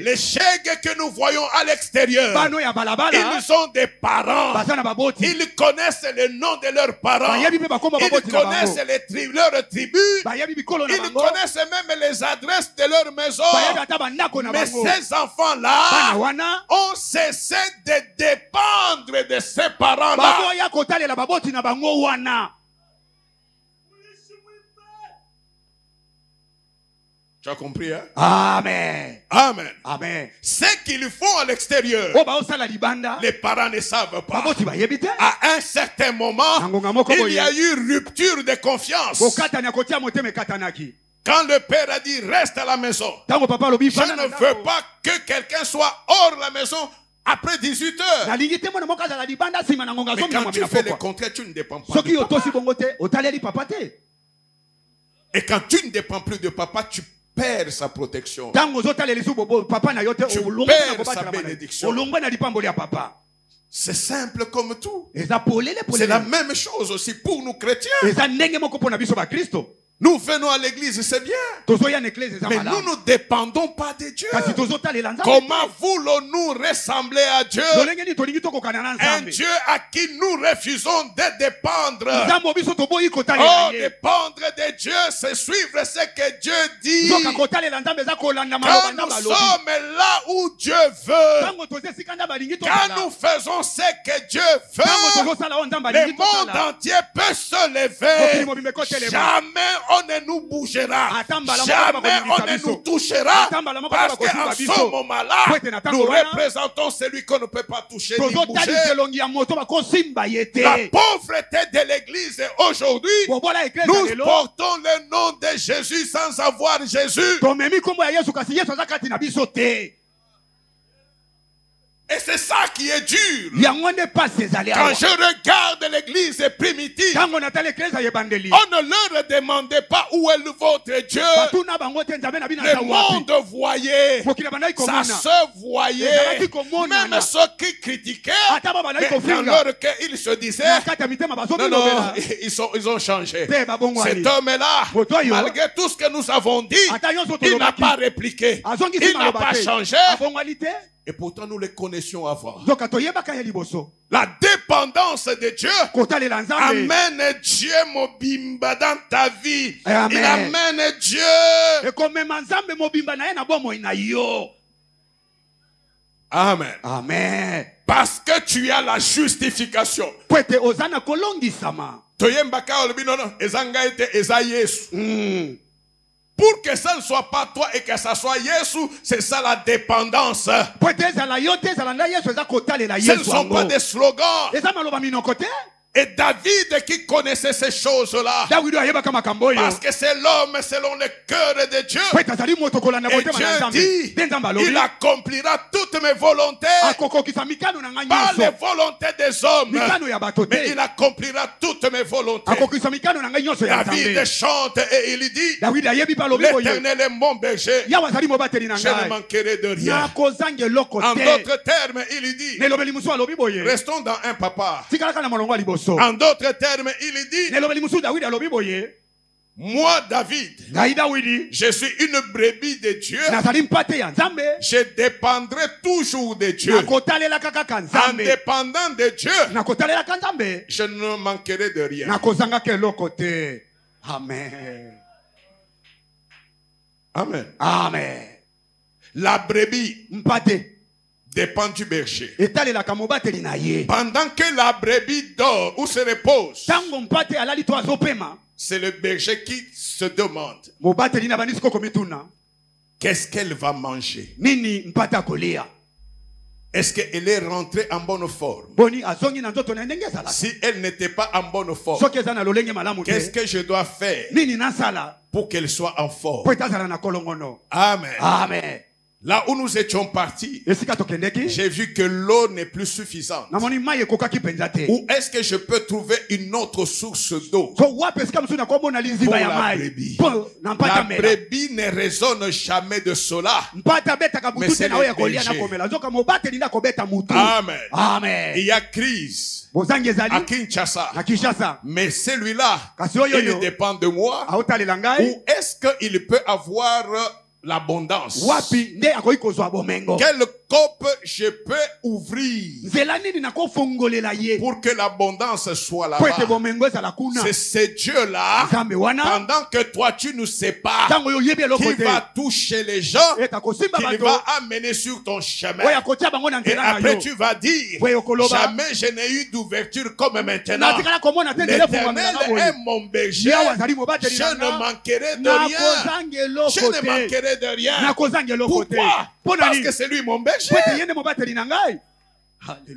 les shege que nous voyons à l'extérieur, ils ont des parents. Ils connaissent le nom de leurs parents. Ils connaissent leurs tribus. Ils connaissent même les adresses de leur maison. Mais ces enfants-là ont cessé de dépendre de ses parents-là. Tu as compris, hein? Amen. Amen. Amen. Ce qu'ils font à l'extérieur, les parents ne savent pas. À un certain moment, il y a eu rupture de confiance. Quand le père a dit reste à la maison, je ne veux pas que quelqu'un soit hors la maison après 18 heures. Mais quand tu fais le contraire, tu ne dépends pas de papa. Et quand tu ne dépends plus de papa, tu perds sa protection. Tu perds sa bénédiction. C'est simple comme tout. C'est la même chose aussi pour nous chrétiens. Nous venons à l'église, c'est bien. Mais nous ne dépendons pas de Dieu. Comment voulons-nous ressembler à Dieu? Un Dieu à qui nous refusons de dépendre. Oh, dépendre de Dieu, c'est suivre ce que Dieu dit. Quand nous sommes là où Dieu veut, quand nous faisons ce que Dieu veut, le monde entier peut se lever. Jamais on ne nous bougera. Jamais on ne nous touchera. Parce qu'en ce moment-là, nous représentons celui qu'on ne peut pas toucher ni bouger. La pauvreté de l'église aujourd'hui, nous portons le nom de Jésus sans avoir Jésus. Et c'est ça qui est dur. yango nde pasi ezali Quand awa. je regarde l'église primitive, Ntango natala eklezia ya ebandeli on ne leur demandait pas où est votre Dieu. batuna bango te nzambe na bino Le aza wapi. monde voyait, Mokili bandaki ça komona se voyait. ezalaki komonana. Même ceux qui critiquaient, ata ba balaki mais dans kofinga leur cœur, ils se disaient, na kati ya mitema non, non, bazobilobela ils ont changé. te babongwani. Cet homme-là, Moto oyo, malgré tout ce que nous avons dit, ata nyonso il n'a tolobaki pas répliqué. azongisi Il n'a maloba pas te changé. abongwani te Et pourtant, nous les connaissions avant. nzoka toyebaka ye liboso La dépendance de Dieu kotalela nzambe amène Dieu mobimba dans ta vie. Amen. Il amène Dieu. ekomema nzambe mobimba na ye na bomoi na yo. Amen. Amen. Parce que tu as la justification. po ete oza na kolongisama. Toyembaka olobi nono ezanga ete eza Yesu. Pour que ça ne soit pas toi et que ça soit Yesu, c'est ça la dépendance. po ete ezala yo te ezala nda yesu eza kotalela Ce ne yesu sont pas yango des slogans. eza maloba minoko te. Et David qui connaissait ces choses-là, dawidi ayebaka makambo oyo parce que c'est l'homme selon le cœur de Dieu. po ete azali moto kolanda Et motema na Dieu nzambe dit, nde nzambe alobi il accomplira toutes mes volontés, akokokisa mikano na ngai pas les nyonso volontés des hommes, mikano ya bato mais te il accomplira toutes mes volontés. akokokisa mikano na ngai nyonso ya David nzambe. chante et il dit, dawidi ayebi mpe alobi boye l'Éternel est mon berger, yawe azali mobateli na je ne ngai manquerai de rien. nakozanga eloko En te. d'autres termes, il dit, nelobeli mosusu alobi boye restons dans un papa. tikalaka na molongo ya liboso. En d'autres termes, il dit, nelobeli mosusu dawidi alobi boye moi David, ngai dawidi je suis une brebis de Dieu, nazali mpate ya nzambe je dépendrai toujours de Dieu. nakotalelaka kaka En nzambe dépendant de Dieu, nakotalelaka nzambe je ne manquerai de rien. nakozangaka eloko te. Amen. Amen. Amen. La brebis mpate dépend du berger. etalelaka mobateli na ye. Pendant que la brebis dort ou se repose, ntango mpate alali to azopema c'est le berger qui se demande mobateli na bandi siko komituna qu'est-ce qu'elle va manger. nini mpate akolia. Est-ce qu'elle est rentrée en bonne forme? boni azongi na nzoto na ye ndenge ezalaka. Si elle n'était pas en bonne forme, soki eza na lolenge malamu qu'est-ce te que je dois faire nini nasala pour qu'elle soit en forme? po ete azala na kolongono. Amen. Amen. Là où nous étions partis, esika tokendeki j'ai vu que l'eau n'est plus suffisante. namoni mai ekokaki mpenza te. Où est-ce que je peux trouver une autre source d'eau? so wapi esika mosusu nakomona Pour liziba ya la mai brebis. mpo na mpate La amela. brebis ne raisonne jamais de cela. mpate abetaka Mais butu c'est te na oyo le ya kolia berger. na komela nzoka mobateli nde akobeta mutu. Amen. Amen. Il y a crise bozangi à ezali Kinshasa. na Kinshasa Mais celui-là, kasi oyo il yo dépend de moi. aotalela ngai Où est-ce qu'il peut avoir l'abondance? wapi nde akoki kozwa bomengo. Quelle coupe je peux ouvrir nzela nini nakofongolela ye pour que l'abondance soit po ete là-bas? bomengo ezala kuna. C'est ce Dieu-là, nzambe wana pendant que toi tu ne sais pas, ntango oyo oyebi eloko qui te va toucher les gens, ete akosimba qu'il bato va amener sur ton chemin. oyo akotia bango na Et nzela na après yo. tu vas dire, Oyo okoloba jamais je n'ai eu d'ouverture comme maintenant. natikala komona te nzela L'Éternel efungwamela est boye. mon berger. yawe azali mobateli Je na ne nga manquerai de rien. nakozanga Je eloko ne te manquerai de rien. nakozanga eloko te. Pourquoi? mpo na Parce nini que c'est lui mon berger. po ete ye nde mobateli na ngai.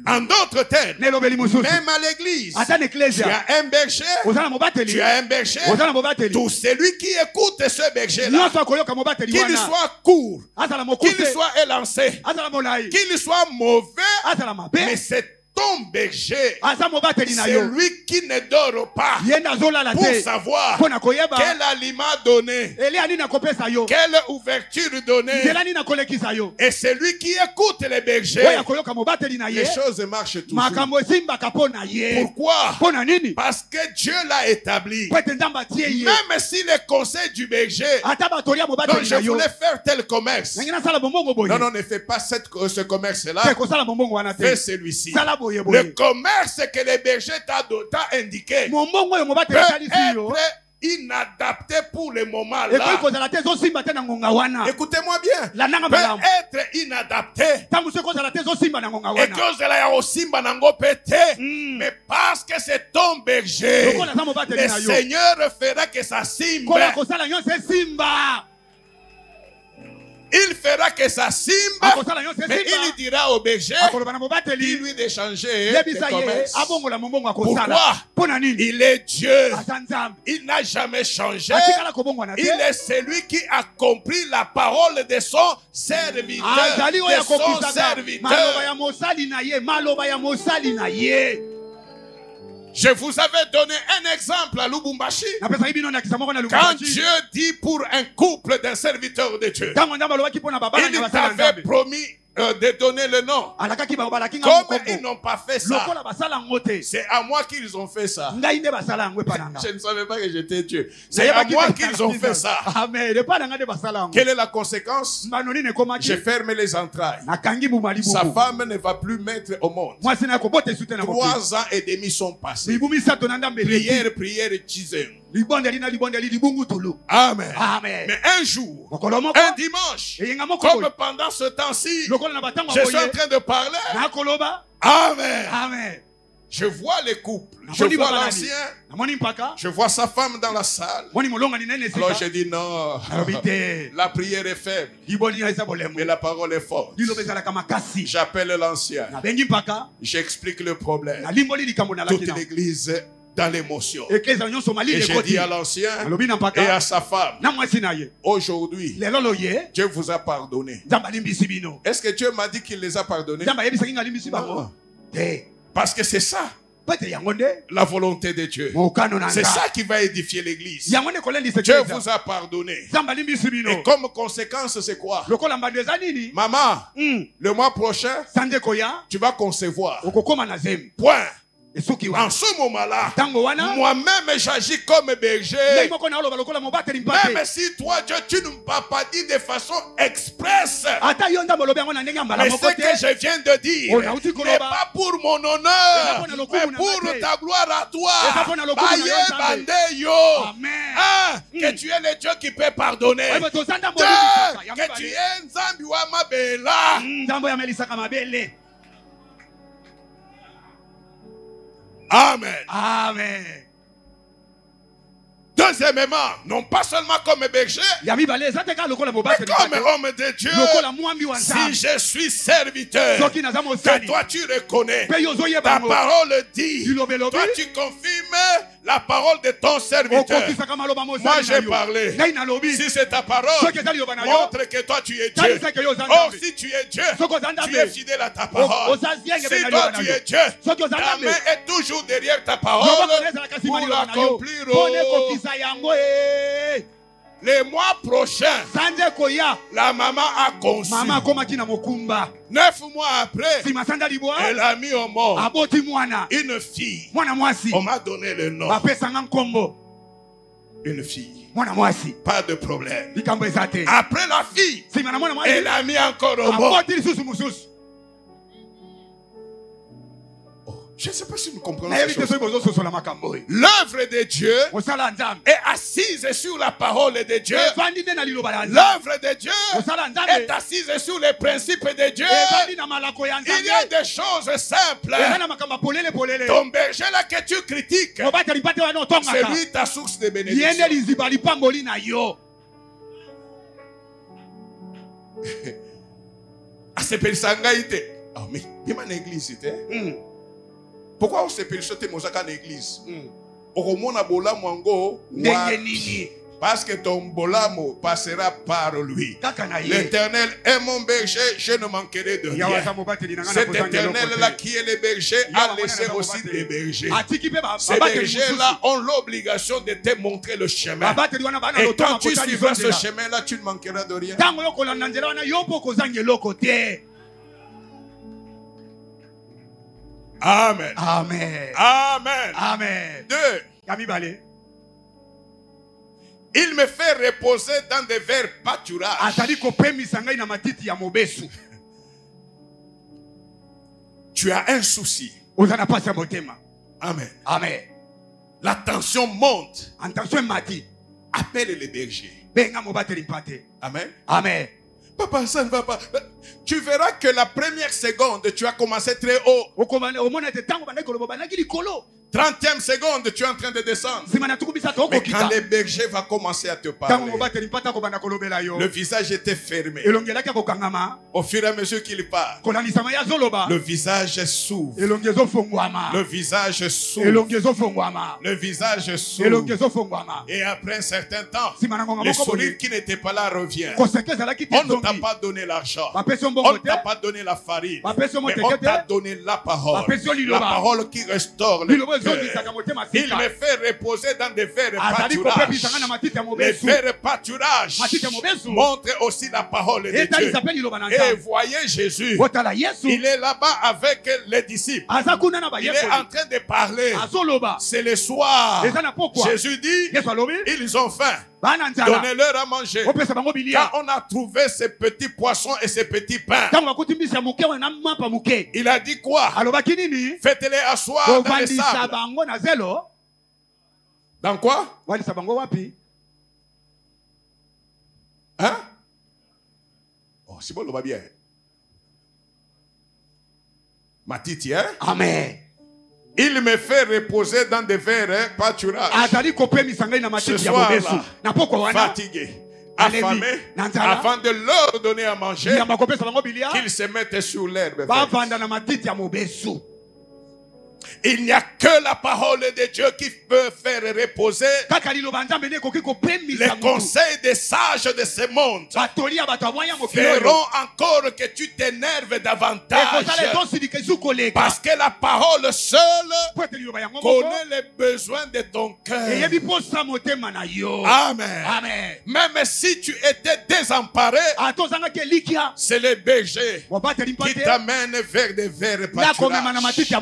En d'autres termes, nelobeli mosusu même à l'église, ata na tu eklesia as un berger, oza na mobateli tu as un berger. oza na mobateli Tout celui qui écoute ce berger-là, nyonso akoyoka mobateli qu'il wana soit court, azala qu'il mokuse soit élancé, azala molai qu'il soit mauvais, azala mabe mais c'est ton berger. aza mobateli na C'est yo lui qui ne dort pas ye nde azolala pour te savoir mpo na koyeba quel aliment donner, elia nini akopesa yo quelle ouverture donner. nzela nini akolekisa yo. Et c'est lui qui écoute les oyo bergers. akoyoka mobateli na ye Les choses marchent toujours. makambo esimbaka mpo na ye. Pourquoi? mpo na nini Parce que Dieu l'a établi. po ete nzambe atie ye Même si les conseils du berger, ata bato ya donc mobateli je na yo voulais faire tel commerce. nangi nasala bombongo boye Non, non, ne fais pas ce te commerce-là. kosala bombongo wana Fais te celui-ci. sala boye Le boye commerce que le berger t'a indiqué mombongo oyo peut mobateli asalisi yo être inadapté pour le moment ekoki là. kozala te ezosimba te na ngonga wana Écoutez-moi bien. landanga Peut malamu être inadapté. ntango mosu ekozala te ezosimba na ngonga Et wana que cela ya osimba nango pété. Mais parce que c'est ton berger, lokola aza mobateli le na yo Seigneur fera que ça simbe. kola kosala nyonso esimba. Il fera que ça simbe, mais il dira au berger, dis-lui de changer de commerce. Pourquoi? Il est Dieu. Il n'a jamais changé. Il est celui qui a compris la parole de son serviteur. De son serviteur. Je vous avais donné un exemple à Lubumbashi. Quand Dieu dit pour un couple d'un serviteur de Dieu, il t'avait promis de donner le nom. Comme ils n'ont pas fait ça, c'est à moi qu'ils ont fait ça. Je ne savais pas que j'étais Dieu. C'est à moi qu'ils ont fait ça. Quelle est la conséquence? Je ferme les entrailles. Sa femme ne va plus mettre au monde. 3 ans et demi sont passés. Prière, 10 ans. Amen. Mais un jour, un dimanche, comme pendant ce temps-ci, je suis en train de parler. Amen. Je vois les couples. Je vois l'ancien. Je vois sa femme dans la salle. Alors je dis non. La prière est faible. Mais la parole est forte. J'appelle l'ancien. J'explique le problème. Toute l'église dans l'émotion. Et j'ai dit à l'ancien et à sa femme, aujourd'hui, Dieu vous a pardonné. Est-ce que Dieu m'a dit qu'il les a pardonnés? Non. Parce que c'est ça la volonté de Dieu. C'est ça qui va édifier l'église. Dieu vous a pardonné. Et comme conséquence, c'est quoi? Maman, le mois prochain, tu vas concevoir. Point. En ce moment-là, moi-même j'agis comme berger. Même si toi, Dieu, tu ne m'as pas dit de façon expresse. Mais ce que je viens de dire n'est pas pour mon honneur, mais pour ta gloire à toi. Que tu es le Dieu qui peut pardonner. Que tu es Nzambi wa mabela. Amen. Deuxièmement, non pas seulement comme berger, mais comme homme de Dieu. Si je suis serviteur, que toi tu reconnais, ta parole dit, toi tu confirmes la parole de ton serviteur. Moi j'ai parlé. Si c'est ta parole, montre que toi tu es Dieu. Or si tu es Dieu, tu es fidèle à ta parole. Si toi tu es Dieu, ta main est toujours derrière ta parole pour l'accomplir. Le mois prochain, la maman a conçu. 9 mois après, elle a mis au monde une fille. On m'a donné le nom. Une fille. Pas de problème. Après la fille, elle a mis encore au monde. Je ne sais pas si vous comprenez cette chose. L'œuvre de Dieu est assise sur la parole de Dieu. L'œuvre de Dieu est assise sur les principes de Dieu. Il y a des choses simples. Ton berger là que tu critiques, c'est lui ta source de bénédiction. Ah mais il y a une église. Pourquoi on s'est péché dans l'église? Parce que ton bolamo passera par lui. L'Éternel est mon berger, je ne manquerai de rien. Cet Éternel-là qui est le berger a laissé aussi des bergers. Ces bergers-là ont l'obligation de te montrer le chemin. Et quand tu suivras ce chemin-là, tu ne manqueras de rien. Amen. Amen. Amen. Amen. 2. Il me fait reposer dans des verts pâturages. Tu as un souci. Amen. Amen. La tension monte. Appelle les bergers. Amen. Amen. Papa, ça ne va pas. Tu verras que la première seconde, tu as commencé très haut. 30e seconde, tu es en train de descendre. Mais quand les bergers vont commencer à te parler, le visage était fermé. Au fur et à mesure qu'il parle, le visage s'ouvre. Le visage s'ouvre. Le visage s'ouvre. Et après un certain temps, le sourire qui n'était pas là revient. On ne t'a pas donné l'argent. On ne t'a pas donné la farine. Mais on t'a donné la parole. La parole qui restaure le cœur. Il me fait reposer dans des verres pâturages. Les verres pâturages montrent aussi la parole de Dieu. Et voyez Jésus, il est là-bas avec les disciples. Il est en train de parler. C'est le soir. Jésus dit, ils ont faim. Donnez-leur à manger. Quand on a trouvé ces petits poissons et ces petits pains, il a dit quoi? Faites-les asseoir dans les sables. Dans quoi? Hein? Oh, c'est bon, le va bien. Matiti, hein? Amen. Il me fait reposer dans des verres pâturages. Ce soir-là, fatigué, affamé, avant de leur donner à manger, qu'ils se mettent sur l'herbe. Il n'y a que la parole de Dieu qui peut faire reposer les conseils des sages de ce monde. Feront encore que tu t'énerves davantage. Parce que la parole seule connaît les besoins de ton cœur. Amen. Amen. Même si tu étais désemparé, c'est les bergers qui t'amènent vers des verres pâturages.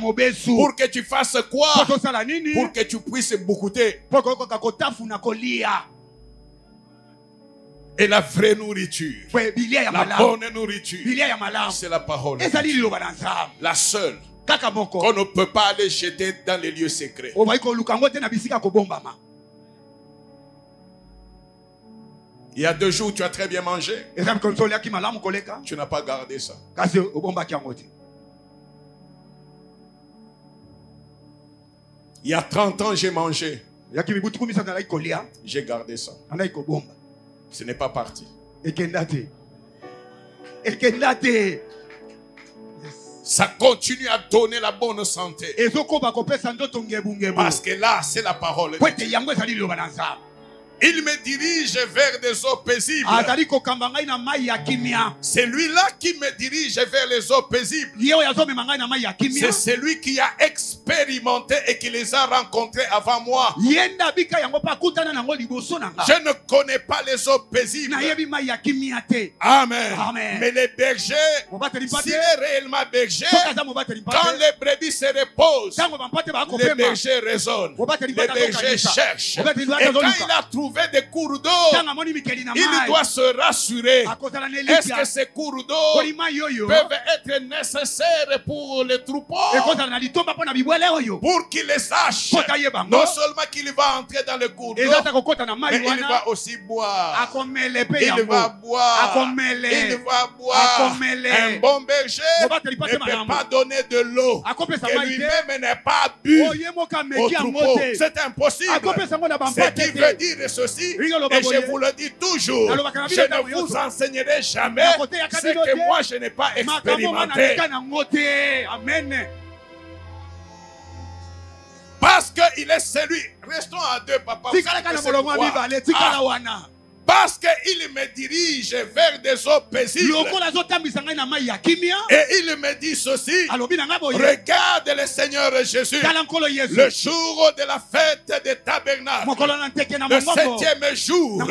Pour que tu fasses quoi? Pour que tu puisses boucouter. Et la vraie nourriture, la bonne nourriture, c'est la parole. La seule qu'on ne peut pas aller jeter dans les lieux secrets. Il y a 2 jours, tu as très bien mangé. Tu n'as pas gardé ça. Il y a 30 ans, j'ai mangé. J'ai gardé ça. Ce n'est pas parti. Ça continue à donner la bonne santé. Parce que là, c'est la parole de Dieu. Il me dirige vers des eaux paisibles. C'est lui-là qui me dirige vers les eaux paisibles. C'est celui qui a expérimenté et qui les a rencontrés avant moi. Je ne connais pas les eaux paisibles. Amen. Amen. Mais les bergers, s'il est réellement berger, quand les brebis se reposent, les bergers raisonnent. Les bergers cherchent. Et quand il a trouvé des cours d'eau, il doit se rassurer. Est-ce que ces cours d'eau peuvent être nécessaires pour les troupeaux? Pour qu'il les sache, non seulement qu'il va entrer dans le cours d'eau, mais il va aussi boire. Il va boire. Il va boire. Un bon berger ne peut pas donner de l'eau que lui-même n'est pas bu au troupeau. C'est impossible. Ce qui veut dire ceci, et je vous le dis toujours, je ne vous enseignerai jamais ce que moi je n'ai pas expérimenté. Parce qu'il est celui. Restons à 2, papa. Parce qu'il me dirige vers des eaux paisibles. Et il me dit ceci. Regarde le Seigneur Jésus. Le jour de la fête des tabernacles, le 7e jour,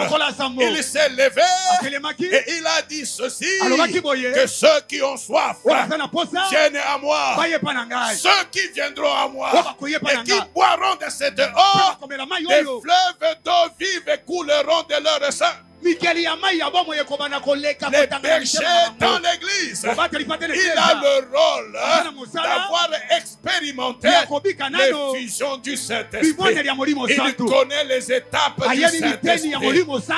il s'est levé et il a dit ceci, que ceux qui ont soif viennent à moi. Ceux qui viendront à moi et qui boiront de cette eau, des fleuves d'eau vive couleront de leur sang. Les bergers dans l'église, il a le rôle d'avoir expérimenté les fusions du Saint-Esprit. Il connaît les étapes du Saint-Esprit.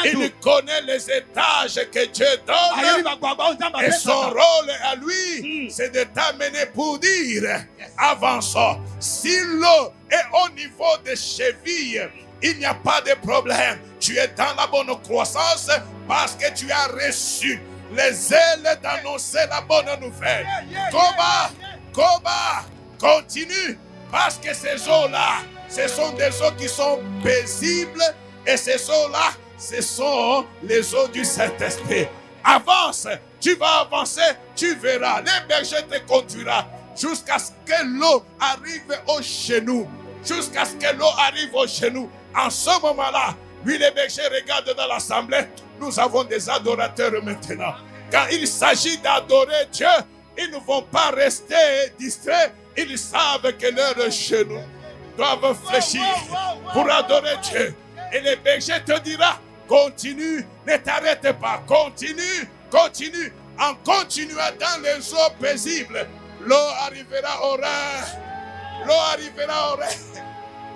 Il connaît les étages que Dieu donne. Et son rôle à lui, c'est de t'amener pour dire avance. Si l'eau est au niveau des chevilles, il n'y a pas de problème. Tu es dans la bonne croissance parce que tu as reçu les ailes d'annoncer la bonne nouvelle. Koba, continue. Parce que ces eaux-là, ce sont des eaux qui sont paisibles. Et ces eaux-là, ce sont les eaux du Saint-Esprit. Avance, tu vas avancer, tu verras. Les bergers te conduira jusqu'à ce que l'eau arrive au genou. Jusqu'à ce que l'eau arrive au genou. En ce moment-là, lui, les bergers regardent dans l'assemblée. Nous avons des adorateurs maintenant. Quand il s'agit d'adorer Dieu, ils ne vont pas rester distraits. Ils savent que leurs genoux doivent fléchir pour adorer Dieu. Et les bergers te diront, continue, ne t'arrête pas, continue, continue. En continuant dans les eaux paisibles, l'eau arrivera au rein. L'eau arrivera au rein.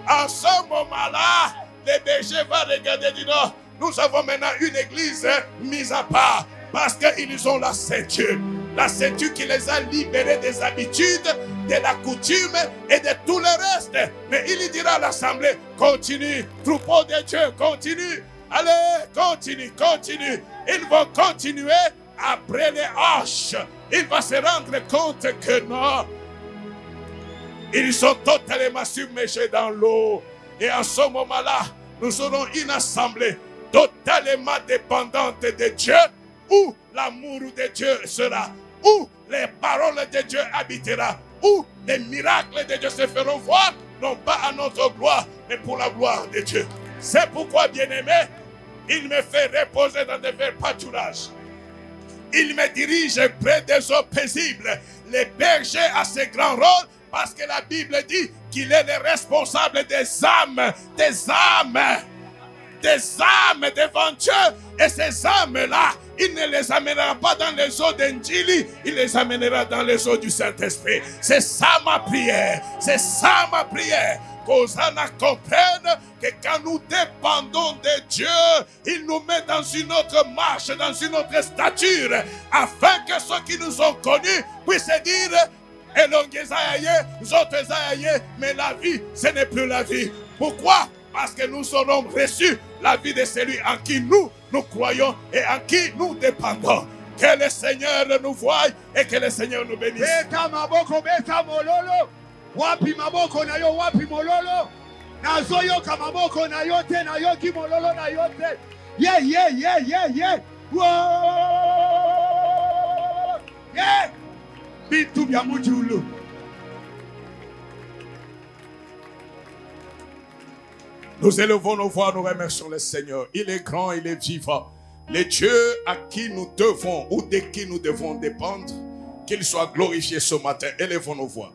En ce moment-là, les bergers vont regarder et dire, non, nous avons maintenant une église mise à part parce qu'ils ont la ceinture. La ceinture qui les a libérés des habitudes, de la coutume et de tout le reste. Mais il dira à l'assemblée, continue, troupeau de Dieu, continue. Allez, continue, continue. Ils vont continuer après les haches. Il va se rendre compte que non. Ils sont totalement submergés dans l'eau. Et en ce moment-là, nous aurons une assemblée totalement dépendante de Dieu, où l'amour de Dieu sera, où les paroles de Dieu habiteront, où les miracles de Dieu se feront voir, non pas à notre gloire, mais pour la gloire de Dieu. C'est pourquoi, bien-aimé, il me fait reposer dans des verts pâturages. Il me dirige près des eaux paisibles. Les bergers a ce grand rôle parce que la Bible dit qu'il est le responsable des âmes devant Dieu. Et ces âmes-là, il ne les amènera pas dans les eaux d'Injili, il les amènera dans les eaux du Saint-Esprit. C'est ça ma prière. C'est ça ma prière. Qu'Hosanna comprenne que quand nous dépendons de Dieu, il nous met dans une autre marche, dans une autre stature, afin que ceux qui nous ont connus puissent dire, mais la vie, ce n'est plus la vie. Pourquoi? Parce que nous aurons reçu la vie de celui en qui nous croyons et en qui nous dépendons. Que le Seigneur nous voie et que le Seigneur nous bénisse. Wapi maboko na yo, wapi mololo. Nazoyo kamaboko na yo te, na yo ki mololo na yo te. Yeah. Yeah. Bitu bya mujulu. Nous élevons nos voix, nous remercions le Seigneur. Il est grand, il est vivant. Le Dieu à qui nous devons ou de qui nous devons dépendre, qu'il soit glorifié ce matin. Élevons nos voix.